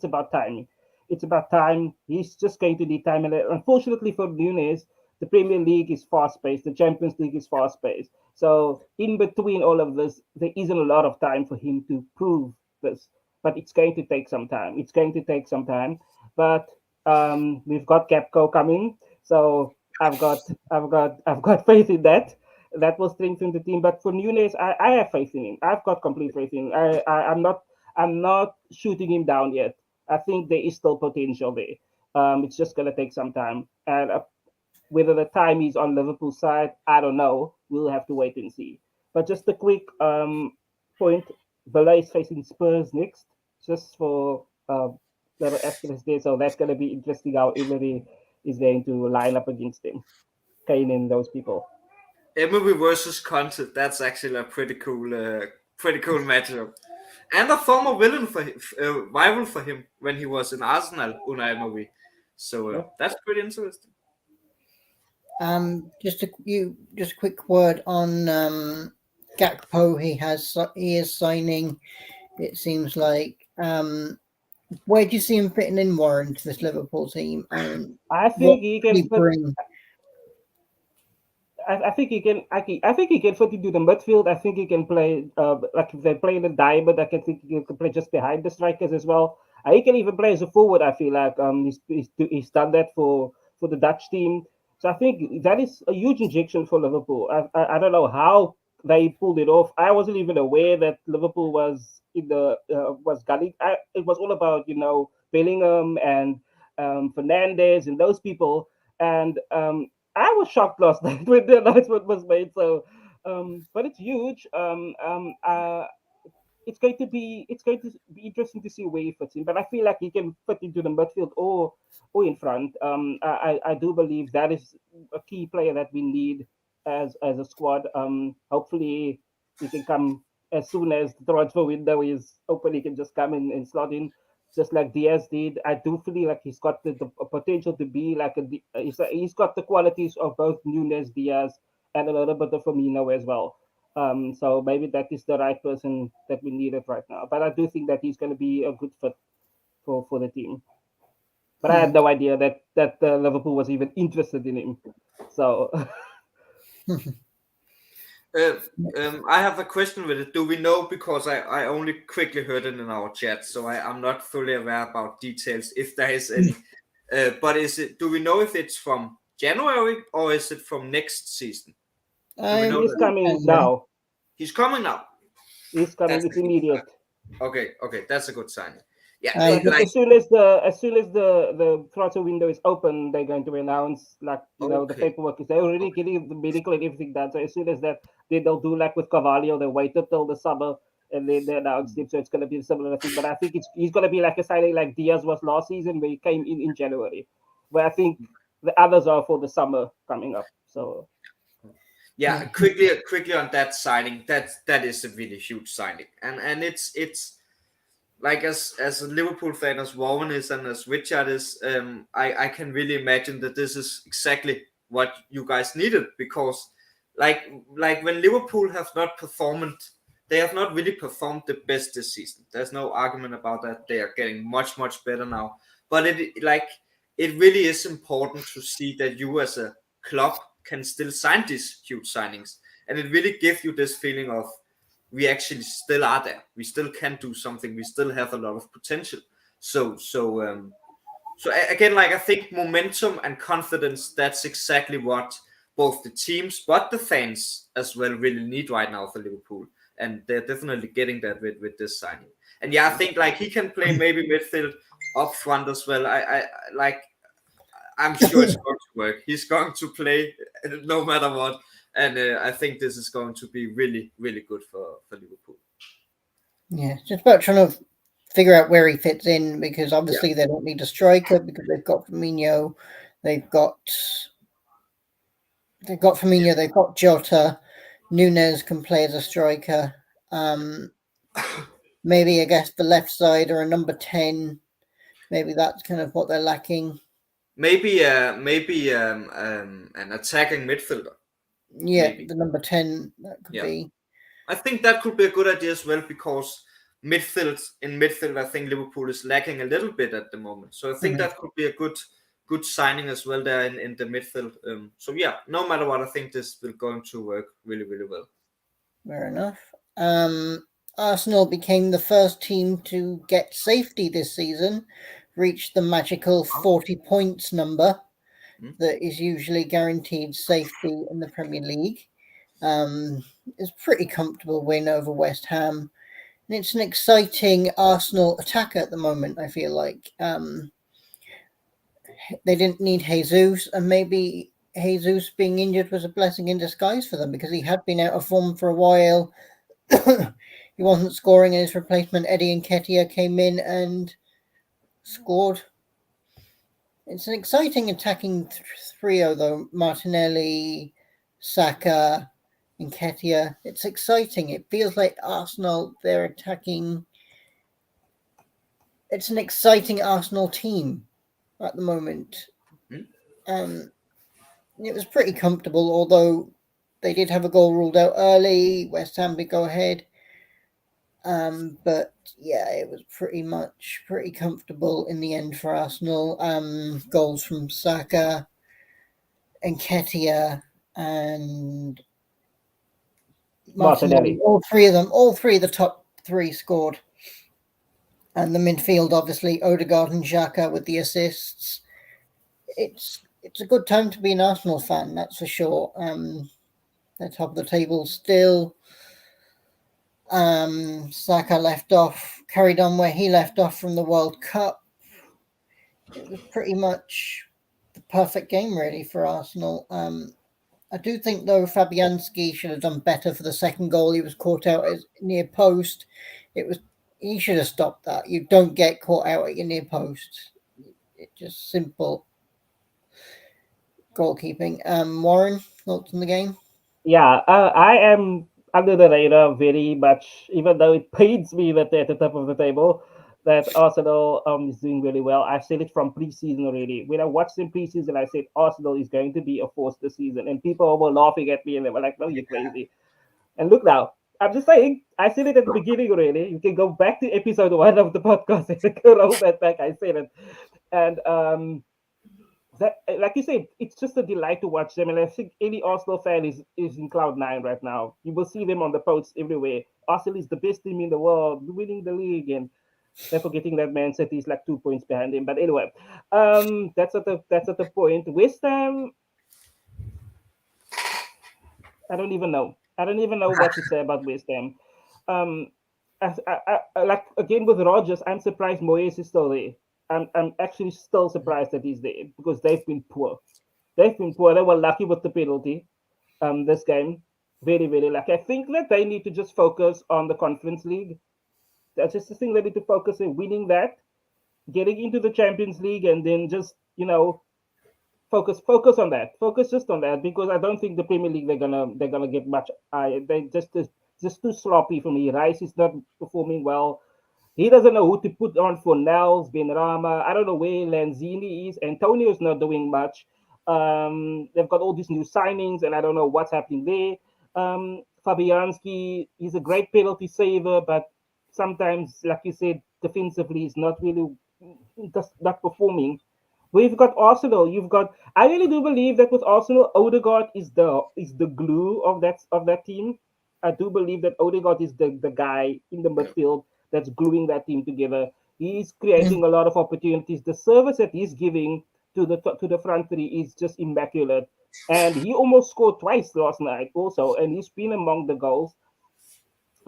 about time. It's about time. He's just going to need time. And unfortunately for Núñez, the Premier League is fast paced. The Champions League is fast paced. So in between all of this, there isn't a lot of time for him to prove this. But it's going to take some time. It's going to take some time. But we've got Capco coming, so I've got faith in that. That will strengthen the team. But for Núñez, I have faith in him. I've got complete faith in him. I'm not shooting him down yet. I think there is still potential there. It's just gonna take some time. And whether the time is on Liverpool's side, I don't know. We'll have to wait and see. But just a quick point: Villa is facing Spurs next, just for little asterisk there. So that's gonna be interesting how Emery is going to line up against them, Kane and those people. Emery versus Conte, that's actually a pretty cool matchup. And a former rival for him when he was in Arsenal, Unai Emery. So that's pretty interesting. Just a quick word on Gakpo. He is signing. It seems like. Where do you see him fitting in, Warren, to this Liverpool team? I think he can bring. I think he can. I think he can fit into the midfield. I think he can play. Like if they play in the diamond, I can think he can play just behind the strikers as well. He can even play as a forward. I feel like he's done that for the Dutch team. So I think that is a huge injection for Liverpool. I don't know how they pulled it off. I wasn't even aware that Liverpool was in the was gunning. It was all about Bellingham and Fernandes and those people. And I was shocked last night when the announcement was made. So, but it's huge. It's going to be interesting to see where he fits in. But I feel like he can fit into the midfield or in front. I do believe that is a key player that we need as a squad. Hopefully he can come as soon as the transfer window is open. He can just come in and slot in, just like Diaz did. I do feel like he's got the potential to be like he's got the qualities of both Núñez, Diaz, and a little bit of Firmino as well. So maybe that is the right person that we needed right now. But I do think that he's going to be a good fit for the team. But I had no idea that Liverpool was even interested in him. So I have a question with it. Do we know, because I only quickly heard it in our chat, so I'm not fully aware about details if there is any. But do we know if it's from January or is it from next season? he's coming now. He's coming now. He's coming. It's immediate. Okay, that's a good sign. Yeah, as soon as the transfer window is open, they're going to announce the paperwork is they're already getting the medical and everything done. So as soon as that, they'll do like with Carvalho, they wait until the summer and then they announce it. So it's going to be a similar thing. But I think he's going to be like a signing like Diaz was last season, where he came in January. Where I think the others are for the summer coming up. So. Yeah, quickly on that signing. That is a really huge signing, and it's like as a Liverpool fan, as Warren is and as Richard is, I can really imagine that this is exactly what you guys needed, because like when Liverpool have not performed, they have not really performed the best this season. There's no argument about that. They are getting much better now, but it really is important to see that you as a club can still sign these huge signings, and it really gives you this feeling of we actually still are there. We still can do something. We still have a lot of potential. So again, like I think momentum and confidence, that's exactly what both the teams but the fans as well really need right now for Liverpool, and they're definitely getting that with this signing. And yeah, I think like he can play maybe midfield up front as well. I'm sure it's going to work. He's going to play no matter what. And I think this is going to be really, really good for Liverpool. Yeah, just about trying to figure out where he fits in, because obviously they don't need a striker because they've got Firmino, they've got Firmino, they've got Jota. Nunes can play as a striker. Maybe I guess the left side or a number 10. Maybe that's kind of what they're lacking. Maybe an attacking midfielder. Yeah, maybe. The number 10 that could be. I think that could be a good idea as well, because midfield, I think Liverpool is lacking a little bit at the moment. So I think that could be a good signing as well there in the midfield. So yeah, no matter what, I think this will going to work really, really well. Fair enough. Arsenal became the first team to get safety this season, reached the magical 40 points number that is usually guaranteed safety in the Premier League. It's a pretty comfortable win over West Ham. And it's an exciting Arsenal attacker at the moment, I feel like. They didn't need Jesus, and maybe Jesus being injured was a blessing in disguise for them, because he had been out of form for a while. He wasn't scoring, and his replacement, Eddie Nketiah, came in and scored. It's an exciting attacking trio, though. Martinelli, Saka, Nketiah. It's exciting. It feels like Arsenal, they're attacking. It's an exciting Arsenal team at the moment. It was pretty comfortable, although they did have a goal ruled out early. West Ham did go ahead. But yeah, it was pretty comfortable in the end for Arsenal. Goals from Saka, Nketiah, and Martinelli. All three of the top three scored. And the midfield, obviously, Odegaard and Xhaka with the assists. It's a good time to be an Arsenal fan, that's for sure. They're top of the table still. Saka carried on where he left off from the World Cup. It was pretty much the perfect game, really, for Arsenal. I do think, though, Fabianski should have done better for the second goal. He was caught out at near post. He should have stopped that. You don't get caught out at your near post. It's just simple goalkeeping. Warren, thoughts on the game? Yeah, I am under the radar very much, even though it pains me that they're at the top of the table, that Arsenal is doing really well. I've said it from preseason already. When I watched them preseason, I said Arsenal is going to be a force this season, and people were laughing at me, and they were like, "No, you're crazy." And look now, I'm just saying, I said it at the beginning already. You can go back to episode 1 of the podcast and roll that back. I said it. And that, like you said, it's just a delight to watch them. And I think any Arsenal fan is in cloud nine right now. You will see them on the posts everywhere. Arsenal is the best team in the world, winning the league, and they're forgetting that Man City is like 2 points behind him. But anyway, that's at the point. West Ham, I don't even know. I don't even know what to say about West Ham. Um, like again with Rogers, I'm surprised Moyes is still there. I'm actually still surprised that he's there because they've been poor. They've been poor. They were lucky with the penalty. This game, very very lucky. I think that they need to just focus on the Conference League. That's just the thing they need to focus on winning that, getting into the Champions League, and then just focus on that. Focus just on that because I don't think the Premier League they're gonna get much. They just too sloppy for me. Rice is not performing well. He doesn't know who to put on for Nels, Benrahma. I don't know where Lanzini is. Antonio's not doing much. They've got all these new signings, and I don't know what's happening there. Fabianski, he's a great penalty saver, but sometimes, like you said, defensively, he's not really just not performing. We've got Arsenal. You've got. I really do believe that with Arsenal, Odegaard is the glue of that team. I do believe that Odegaard is the guy in the midfield that's gluing that team together. He's creating a lot of opportunities. The service that he's giving to the front three is just immaculate. And he almost scored twice last night also, and he's been among the goals.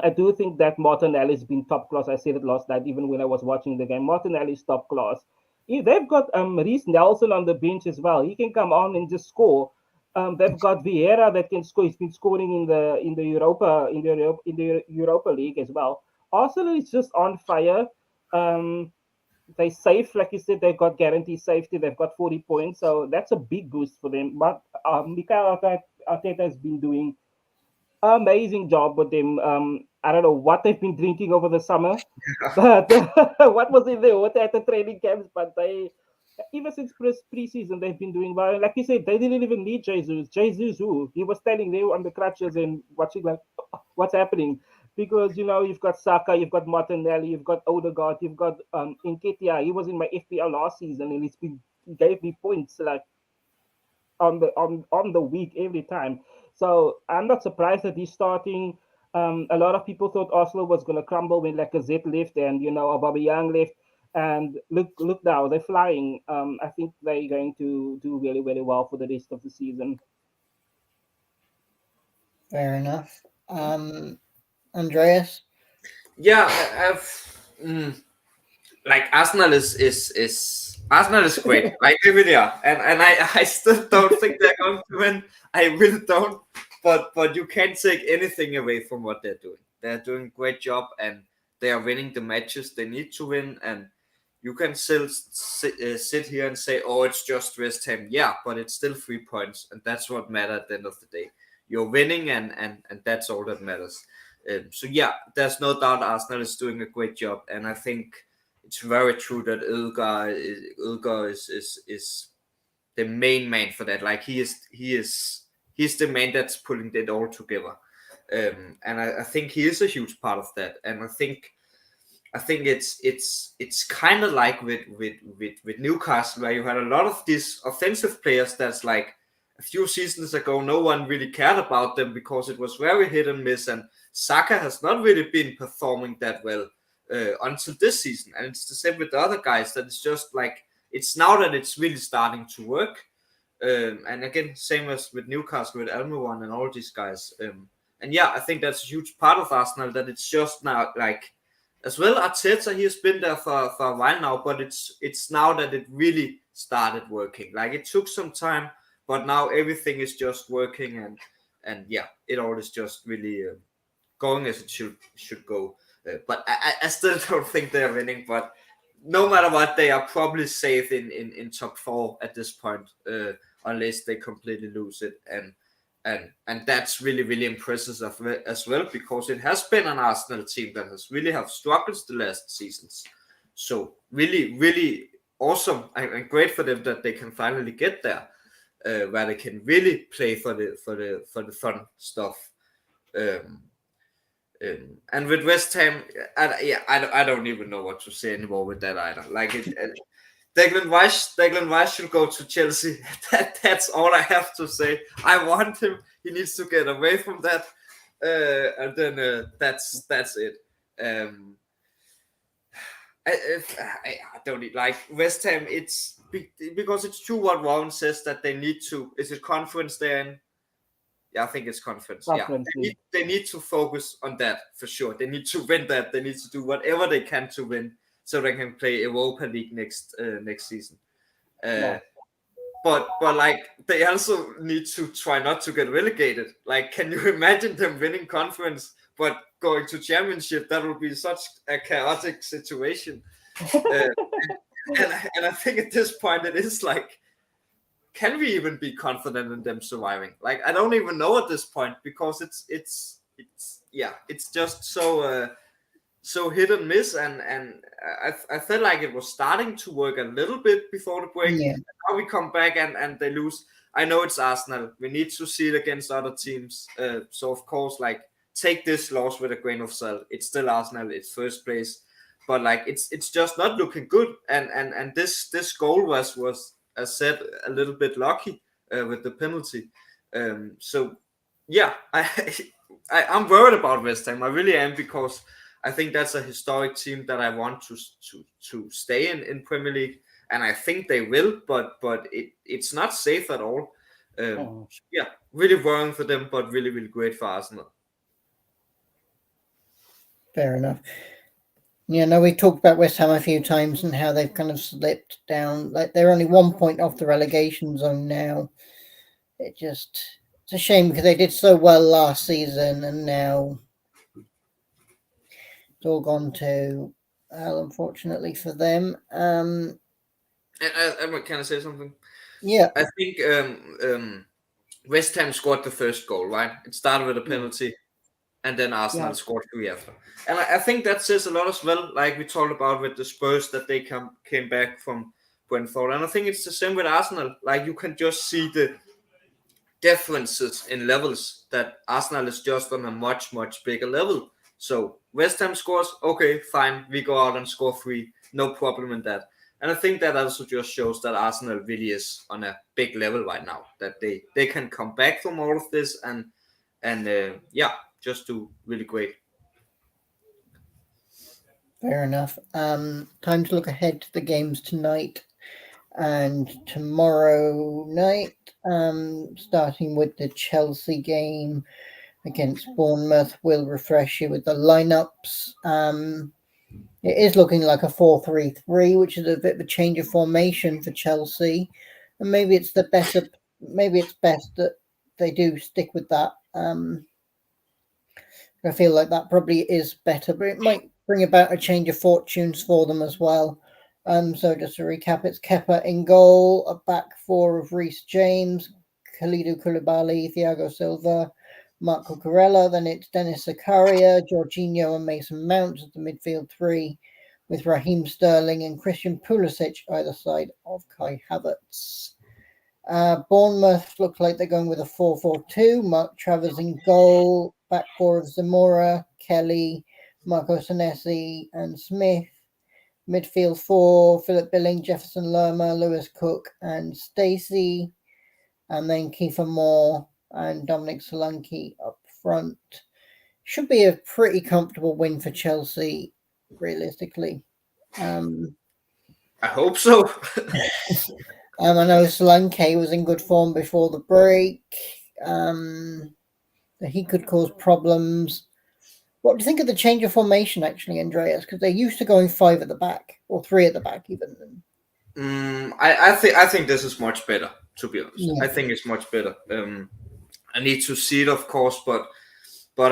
I do think that Martinelli's been top class. I said it last night, even when I was watching the game. Martinelli's top class. They've got Reece Nelson on the bench as well. He can come on and just score. They've got Vieira that can score. He's been scoring in the Europa League as well. Arsenal is just on fire. They safe, like you said, they've got guaranteed safety. They've got 40 points, so that's a big boost for them. But Mikel Arteta has been doing amazing job with them. I don't know what they've been drinking over the summer, but what was in there? What at the training camps? But they, even since preseason, they've been doing well. Like you said, they didn't even need Jesus. Jesus, who he was standing there on the crutches and watching like what's happening. Because you've got Saka, you've got Martinelli, you've got Odegaard, you've got Nketiah. He was in my FPL last season, and he gave me points like on the week every time. So I'm not surprised that he's starting. A lot of people thought Arsenal was going to crumble when Lacazette left and Aubameyang left. And look now, they're flying. I think they're going to do really, really well for the rest of the season. Fair enough. Andreas? Yeah, like Arsenal is Arsenal is great. Like they really are, and I still don't think they're going to win. I really don't. But you can't take anything away from what they're doing. They're doing a great job, and they are winning the matches they need to win. And you can still sit here and say, "Oh, it's just West Ham." Yeah, but it's still 3 points, and that's what matters at the end of the day. You're winning, and that's all that matters. So yeah, there's no doubt Arsenal is doing a great job, and I think it's very true that Ilgar is the main man for that. Like he's the man that's pulling it all together, and I think he is a huge part of that. And I think it's kind of like with Newcastle, where you had a lot of these offensive players that's like a few seasons ago no one really cared about them because it was very hit and miss, and Saka has not really been performing that well until this season. And it's the same with the other guys, that it's just like it's now that it's really starting to work. And again, same as with Newcastle with Almiron and all these guys. And yeah, I think that's a huge part of Arsenal, that it's just now like, as well, Arteta, he has been there for a while now, but it's now that it really started working. Like it took some time, but now everything is just working, and yeah, it all is just really going as it should go. But I still don't think they're winning. But no matter what, they are probably safe in top 4 at this point, unless they completely lose it. And that's really, really impressive as well, because it has been an Arsenal team that has really have struggled the last seasons. So really, really awesome and great for them that they can finally get there, where they can really play for the fun stuff. And with West Ham, I don't even know what to say anymore with that either. Like Declan Rice should go to Chelsea. That's all I have to say. I want him. He needs to get away from that. And then that's it. I don't need, like, West Ham. It's because it's true what Rowan says, that they need to. Is it conference they're in? Yeah, I think it's conference. Yeah, they need to focus on that for sure. They need to win that. They need to do whatever they can to win, so they can play Europa League next season. But like, they also need to try not to get relegated. Like, can you imagine them winning conference but going to championship? That would be such a chaotic situation. And I think at this point it is like, can we even be confident in them surviving? Like, I don't even know at this point, because it's just so hit and miss, and I felt like it was starting to work a little bit before the break. Yeah. Now we come back and they lose. I know it's Arsenal. We need to see it against other teams. So of course, like, take this loss with a grain of salt. It's still Arsenal. It's first place, but like, it's just not looking good. And this goal was, as said, a little bit lucky with the penalty. So yeah, I'm worried about West Ham. I really am, because I think that's a historic team that I want to stay in Premier League, and I think they will. But it's not safe at all. Yeah, really worrying for them, but really, really great for Arsenal. Fair enough. Yeah, no, we talked about West Ham a few times and how they've kind of slipped down. Like, they're only 1 point off the relegation zone now. It's a shame, because they did so well last season, and now it's all gone to hell, unfortunately for them. And can I say something? Yeah. I think West Ham scored the first goal, right? It started with a penalty, and then Arsenal scored 3 after. And I think that says a lot as well, like we talked about with the Spurs, that they came back from Brentford. And I think it's the same with Arsenal. Like, you can just see the differences in levels, that Arsenal is just on a much, much bigger level. So West Ham scores, okay, fine, we go out and score 3, no problem in that. And I think that also just shows that Arsenal really is on a big level right now, that they can come back from all of this and just do really great. Fair enough. Time to look ahead to the games tonight and tomorrow night, starting with the Chelsea game against Bournemouth. We'll refresh you with the lineups. It is looking like a 4-3-3, which is a bit of a change of formation for Chelsea, and maybe it's best that they do stick with that. I feel like that probably is better, but it might bring about a change of fortunes for them as well. So just to recap, it's Kepa in goal, a back four of Reece James, Kalidou Koulibaly, Thiago Silva, Marco Cucurella. Then it's Dennis Zakaria, Jorginho, and Mason Mount as the midfield three, with Raheem Sterling and Christian Pulisic either side of Kai Havertz. Bournemouth look like they're going with a 4-4-2. Mark Travers in goal, back four of Zamora, Kelly, Marco Senesi, and Smith. Midfield four, Philip Billing, Jefferson Lerma, Lewis Cook, and Stacey. And then Kiefer Moore and Dominic Solanke up front. Should be a pretty comfortable win for Chelsea, realistically. I hope so. I know Solanke was in good form before the break. He could cause problems. What do you think of the change of formation, actually, Andreas? Because they're used to going 5 at the back, or 3 at the back, even. I think this is much better, to be honest. Yeah. I think it's much better. I need to see it, of course, but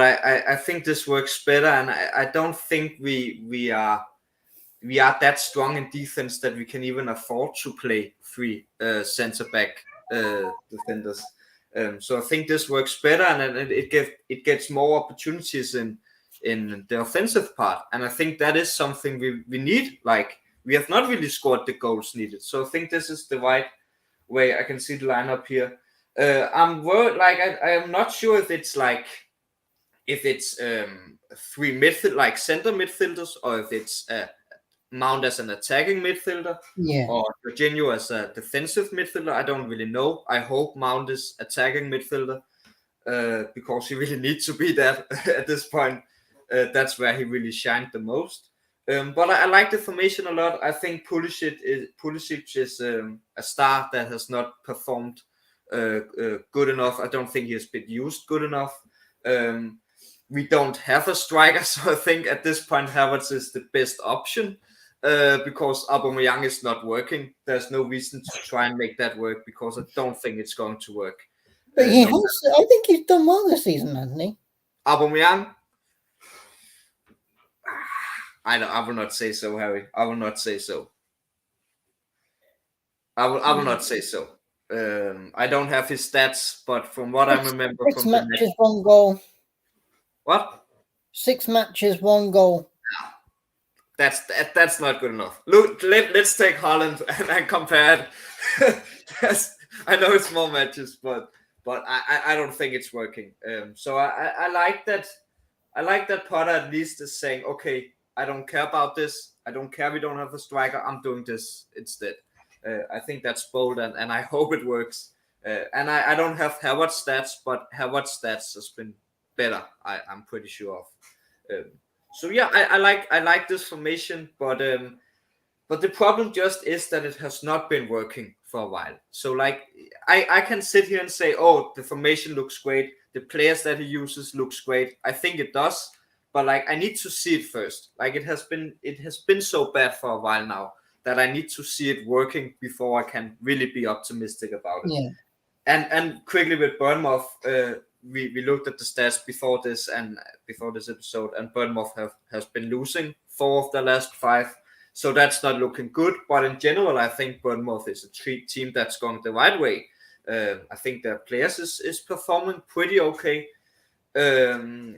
I think this works better, and I don't think we are that strong in defense that we can even afford to play 3 center back defenders. So I think this works better, and it gets more opportunities in the offensive part, and I think that is something we need. Like, we have not really scored the goals needed, so I think this is the right way. I can see the lineup here. I'm worried. Like, I am not sure if it's like if it's 3 midfield like center midfielders, or if it's Mount as an attacking midfielder, or Jorginho as a defensive midfielder. I don't really know. I hope Mount is attacking midfielder because he really needs to be that at this point. That's where he really shined the most. But I like the formation a lot. I think Pulisic is a star that has not performed good enough. I don't think he has been used good enough. We don't have a striker, so I think at this point Havertz is the best option. Because Aubameyang is not working. There's no reason to try and make that work because I don't think it's going to work. But I think he's done well this season, hasn't he? Aubameyang? I will not say so, Harry. I will not say so. I will not say so. I don't have his stats, but from what I remember 6 matches, 1 goal. What? 6 matches, 1 goal. That's not good enough. Look, let's take Haaland and compare it. I know it's more matches, but I don't think it's working. So I like that. I like that Potter at least is saying, okay, I don't care about this. I don't care we don't have a striker. I'm doing this instead. I think that's bold, and I hope it works. And I don't have Havertz stats, but Havertz stats has been better. I'm pretty sure of. So yeah, I like this formation, but the problem just is that it has not been working for a while. So like I can sit here and say, oh, the formation looks great, the players that he uses looks great. I think it does, but like I need to see it first. Like it has been so bad for a while now that I need to see it working before I can really be optimistic about it. Yeah. And quickly with Bournemouth, we looked at the stats before this episode, and Bournemouth has been losing 4 of the last 5, so that's not looking good. But in general, I think Bournemouth is a team that's going the right way. I think their players is performing pretty okay.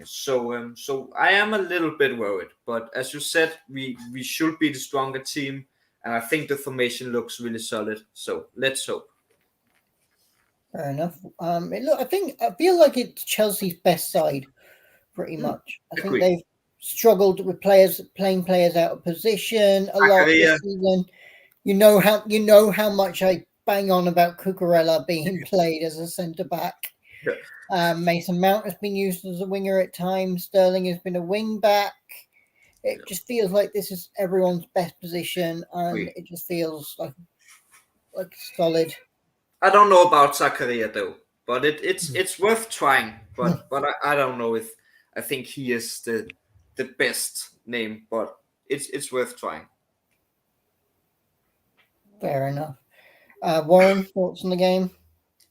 So I am a little bit worried, but as you said, we should be the stronger team, and I think the formation looks really solid. So let's hope. Fair enough. I feel like it's Chelsea's best side, pretty much. I think they've struggled with playing players out of position a lot this season. You know how much I bang on about Cucurella being played as a centre back. Yeah. Mason Mount has been used as a winger at times. Sterling has been a wing back. It just feels like this is everyone's best position, and it just feels like solid. I don't know about Zakaria though, but it's worth trying. But I don't know if I think he is the best name, but it's worth trying. Fair enough. Warren, thoughts on the game?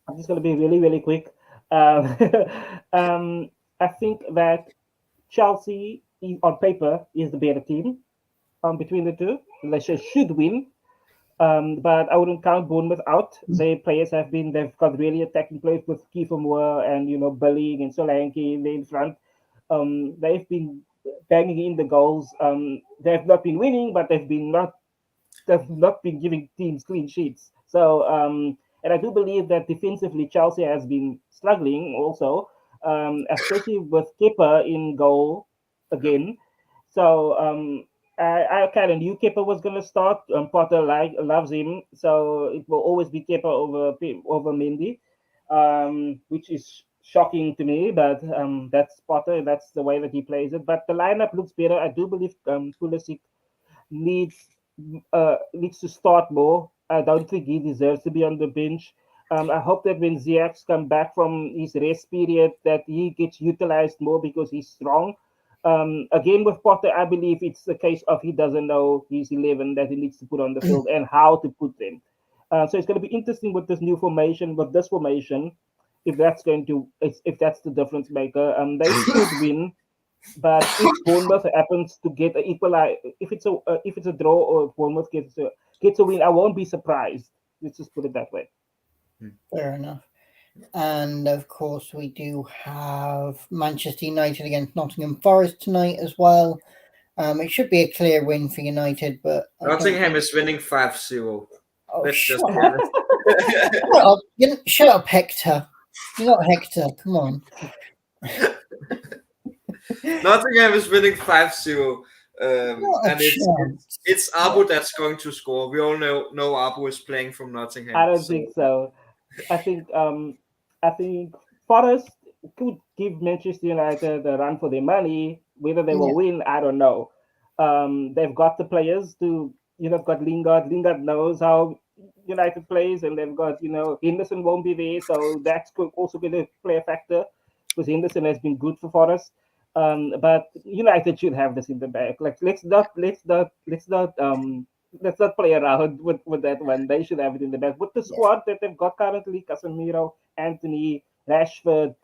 I'm just going to be really, really quick. I think that Chelsea, on paper, is the better team between the two. They should win. But I wouldn't count Bournemouth out. Their players they've got really attacking players with Kiefer Moore and, Billing and Solanke in front. They've been banging in the goals. They've not been winning, but they've not been giving teams clean sheets. So, and I do believe that defensively, Chelsea has been struggling also, especially with Kepa in goal again. So, I kind of knew Kepa was going to start. Potter loves him, so it will always be Kepa over Mendy, which is shocking to me. But that's Potter. That's the way that he plays it. But the lineup looks better. I do believe Pulisic needs to start more. I don't think he deserves to be on the bench. I hope that when Ziyech comes back from his rest period, that he gets utilized more because he's strong. Again, with Potter, I believe it's the case of he doesn't know his 11 that he needs to put on the field and how to put them. So it's going to be interesting with this new formation, with this formation, if that's the difference maker. They should win, but if Bournemouth happens to get an equalize, if it's a draw or if Bournemouth gets a win, I won't be surprised. Let's just put it that way. Fair enough. And of course, we do have Manchester United against Nottingham Forest tonight as well. It should be a clear win for United, but Nottingham is winning 5-0. Oh, shut up. Shut up, Hector. You're not Hector. Come on. Nottingham is winning 5-0. Not a And chance. it's Abu that's going to score. We all know Abu is playing from Nottingham. I don't think so. I think Forest could give Manchester United a run for their money. Whether they will win, I don't know. They've got the players to, got Lingard. Lingard knows how United plays, and they've got, Henderson won't be there, so that's also going to play a factor because Henderson has been good for Forest. But United should have this in the bag. Like let's not play around with that one. They should have it in the bag. With the squad that they've got currently, Casemiro, Anthony, Rashford,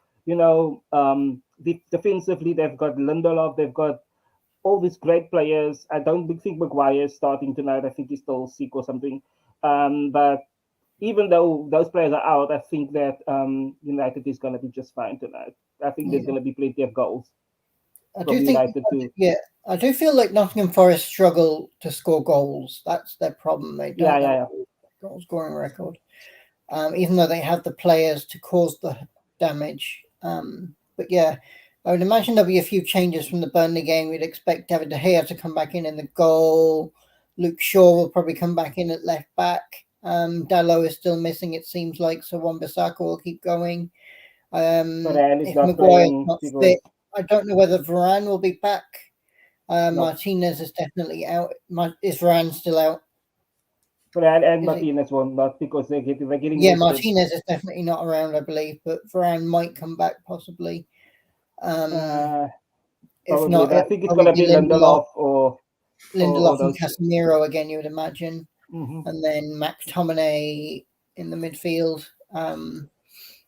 defensively, they've got Lindelof, they've got all these great players. I don't think Maguire is starting tonight. I think he's still sick or something. But even though those players are out, I think that United is going to be just fine tonight. I think there's going to be plenty of goals. I do feel like Nottingham Forest struggle to score goals. That's their problem. They don't have a goal scoring record, even though they have the players to cause the damage. But yeah, I would imagine there'll be a few changes from the Burnley game. We'd expect David De Gea to come back in the goal. Luke Shaw will probably come back in at left back. Dalot is still missing, it seems like, so Wan-Bissaka will keep going. If Maguire's not fit, I don't know whether Varane will be back. Martinez is definitely out. Is Varane still out? Varane and Martinez won't, not because they're getting. Yeah, Martinez is definitely not around, I believe, but Varane might come back possibly. If not, I think it's going to be Lindelof or and Casemiro again, you would imagine, and then McTominay in the midfield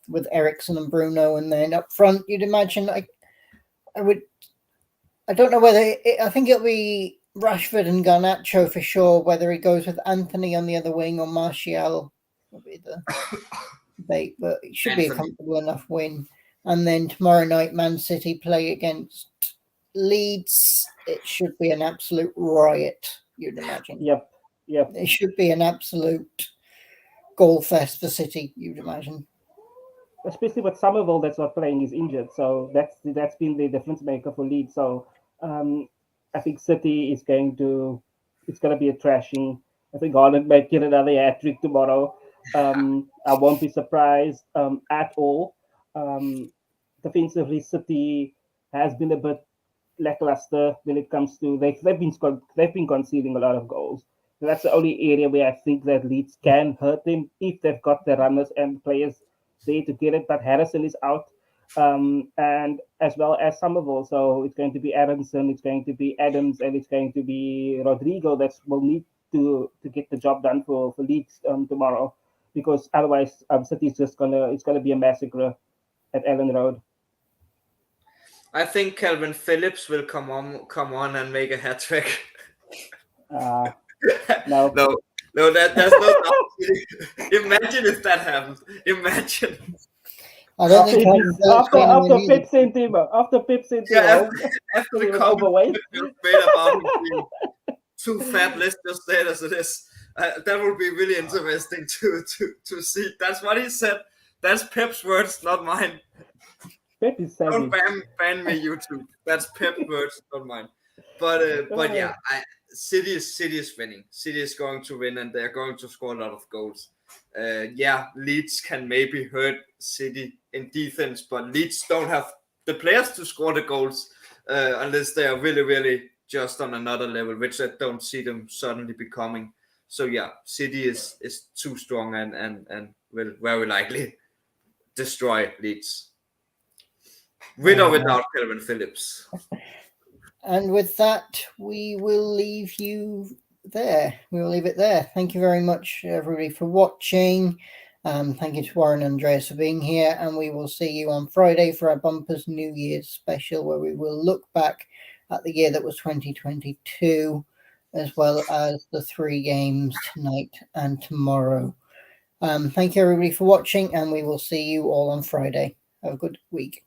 with Eriksen and Bruno, and then up front, you'd imagine. I don't know whether I think it'll be Rashford and Garnacho for sure. Whether he goes with Anthony on the other wing or Martial will be the debate, but it should be a comfortable enough win. And then tomorrow night, Man City play against Leeds. It should be an absolute riot, you'd imagine. Yep. It should be an absolute goal fest for City, you'd imagine. Especially with Somerville that's not playing, is injured, so that's been the difference maker for Leeds. So I think City is going to be a thrashing. I think Haaland might get another hat trick tomorrow. I won't be surprised at all. Defensively, City has been a bit lackluster when it comes to they've been conceding a lot of goals. So that's the only area where I think that Leeds can hurt them if they've got the runners and players there to get it. But Harrison is out, and as well as Somerville. So it's going to be Aronson, it's going to be Adams, and it's going to be Rodrigo that will need to get the job done for Leeds tomorrow, because otherwise City's just it's gonna be a massacre at Ellen Road. I think Calvin Phillips will come on and make a hat trick. No, that's not. Imagine if that happened. Imagine. I don't think after Pep sent him after the comment made about him being too fat. Let's just say it as it is. That would be really interesting to see. That's what he said. That's Pep's words, not mine. Pep is don't ban me, YouTube. That's Pep's words, not mine. But yeah, City is winning. City is going to win, and they're going to score a lot of goals. Leeds can maybe hurt City in defense, but Leeds don't have the players to score the goals unless they are really, really just on another level, which I don't see them suddenly becoming. So yeah, City is too strong and will very likely destroy Leeds. With or without Calvin Phillips. And with that, we will leave you there. We will leave it there. Thank you very much, everybody, for watching. Thank you to Warren and Andreas for being here. And we will see you on Friday for our Bumpers New Year's special, where we will look back at the year that was 2022, as well as the 3 games tonight and tomorrow. Thank you, everybody, for watching, and we will see you all on Friday. Have a good week.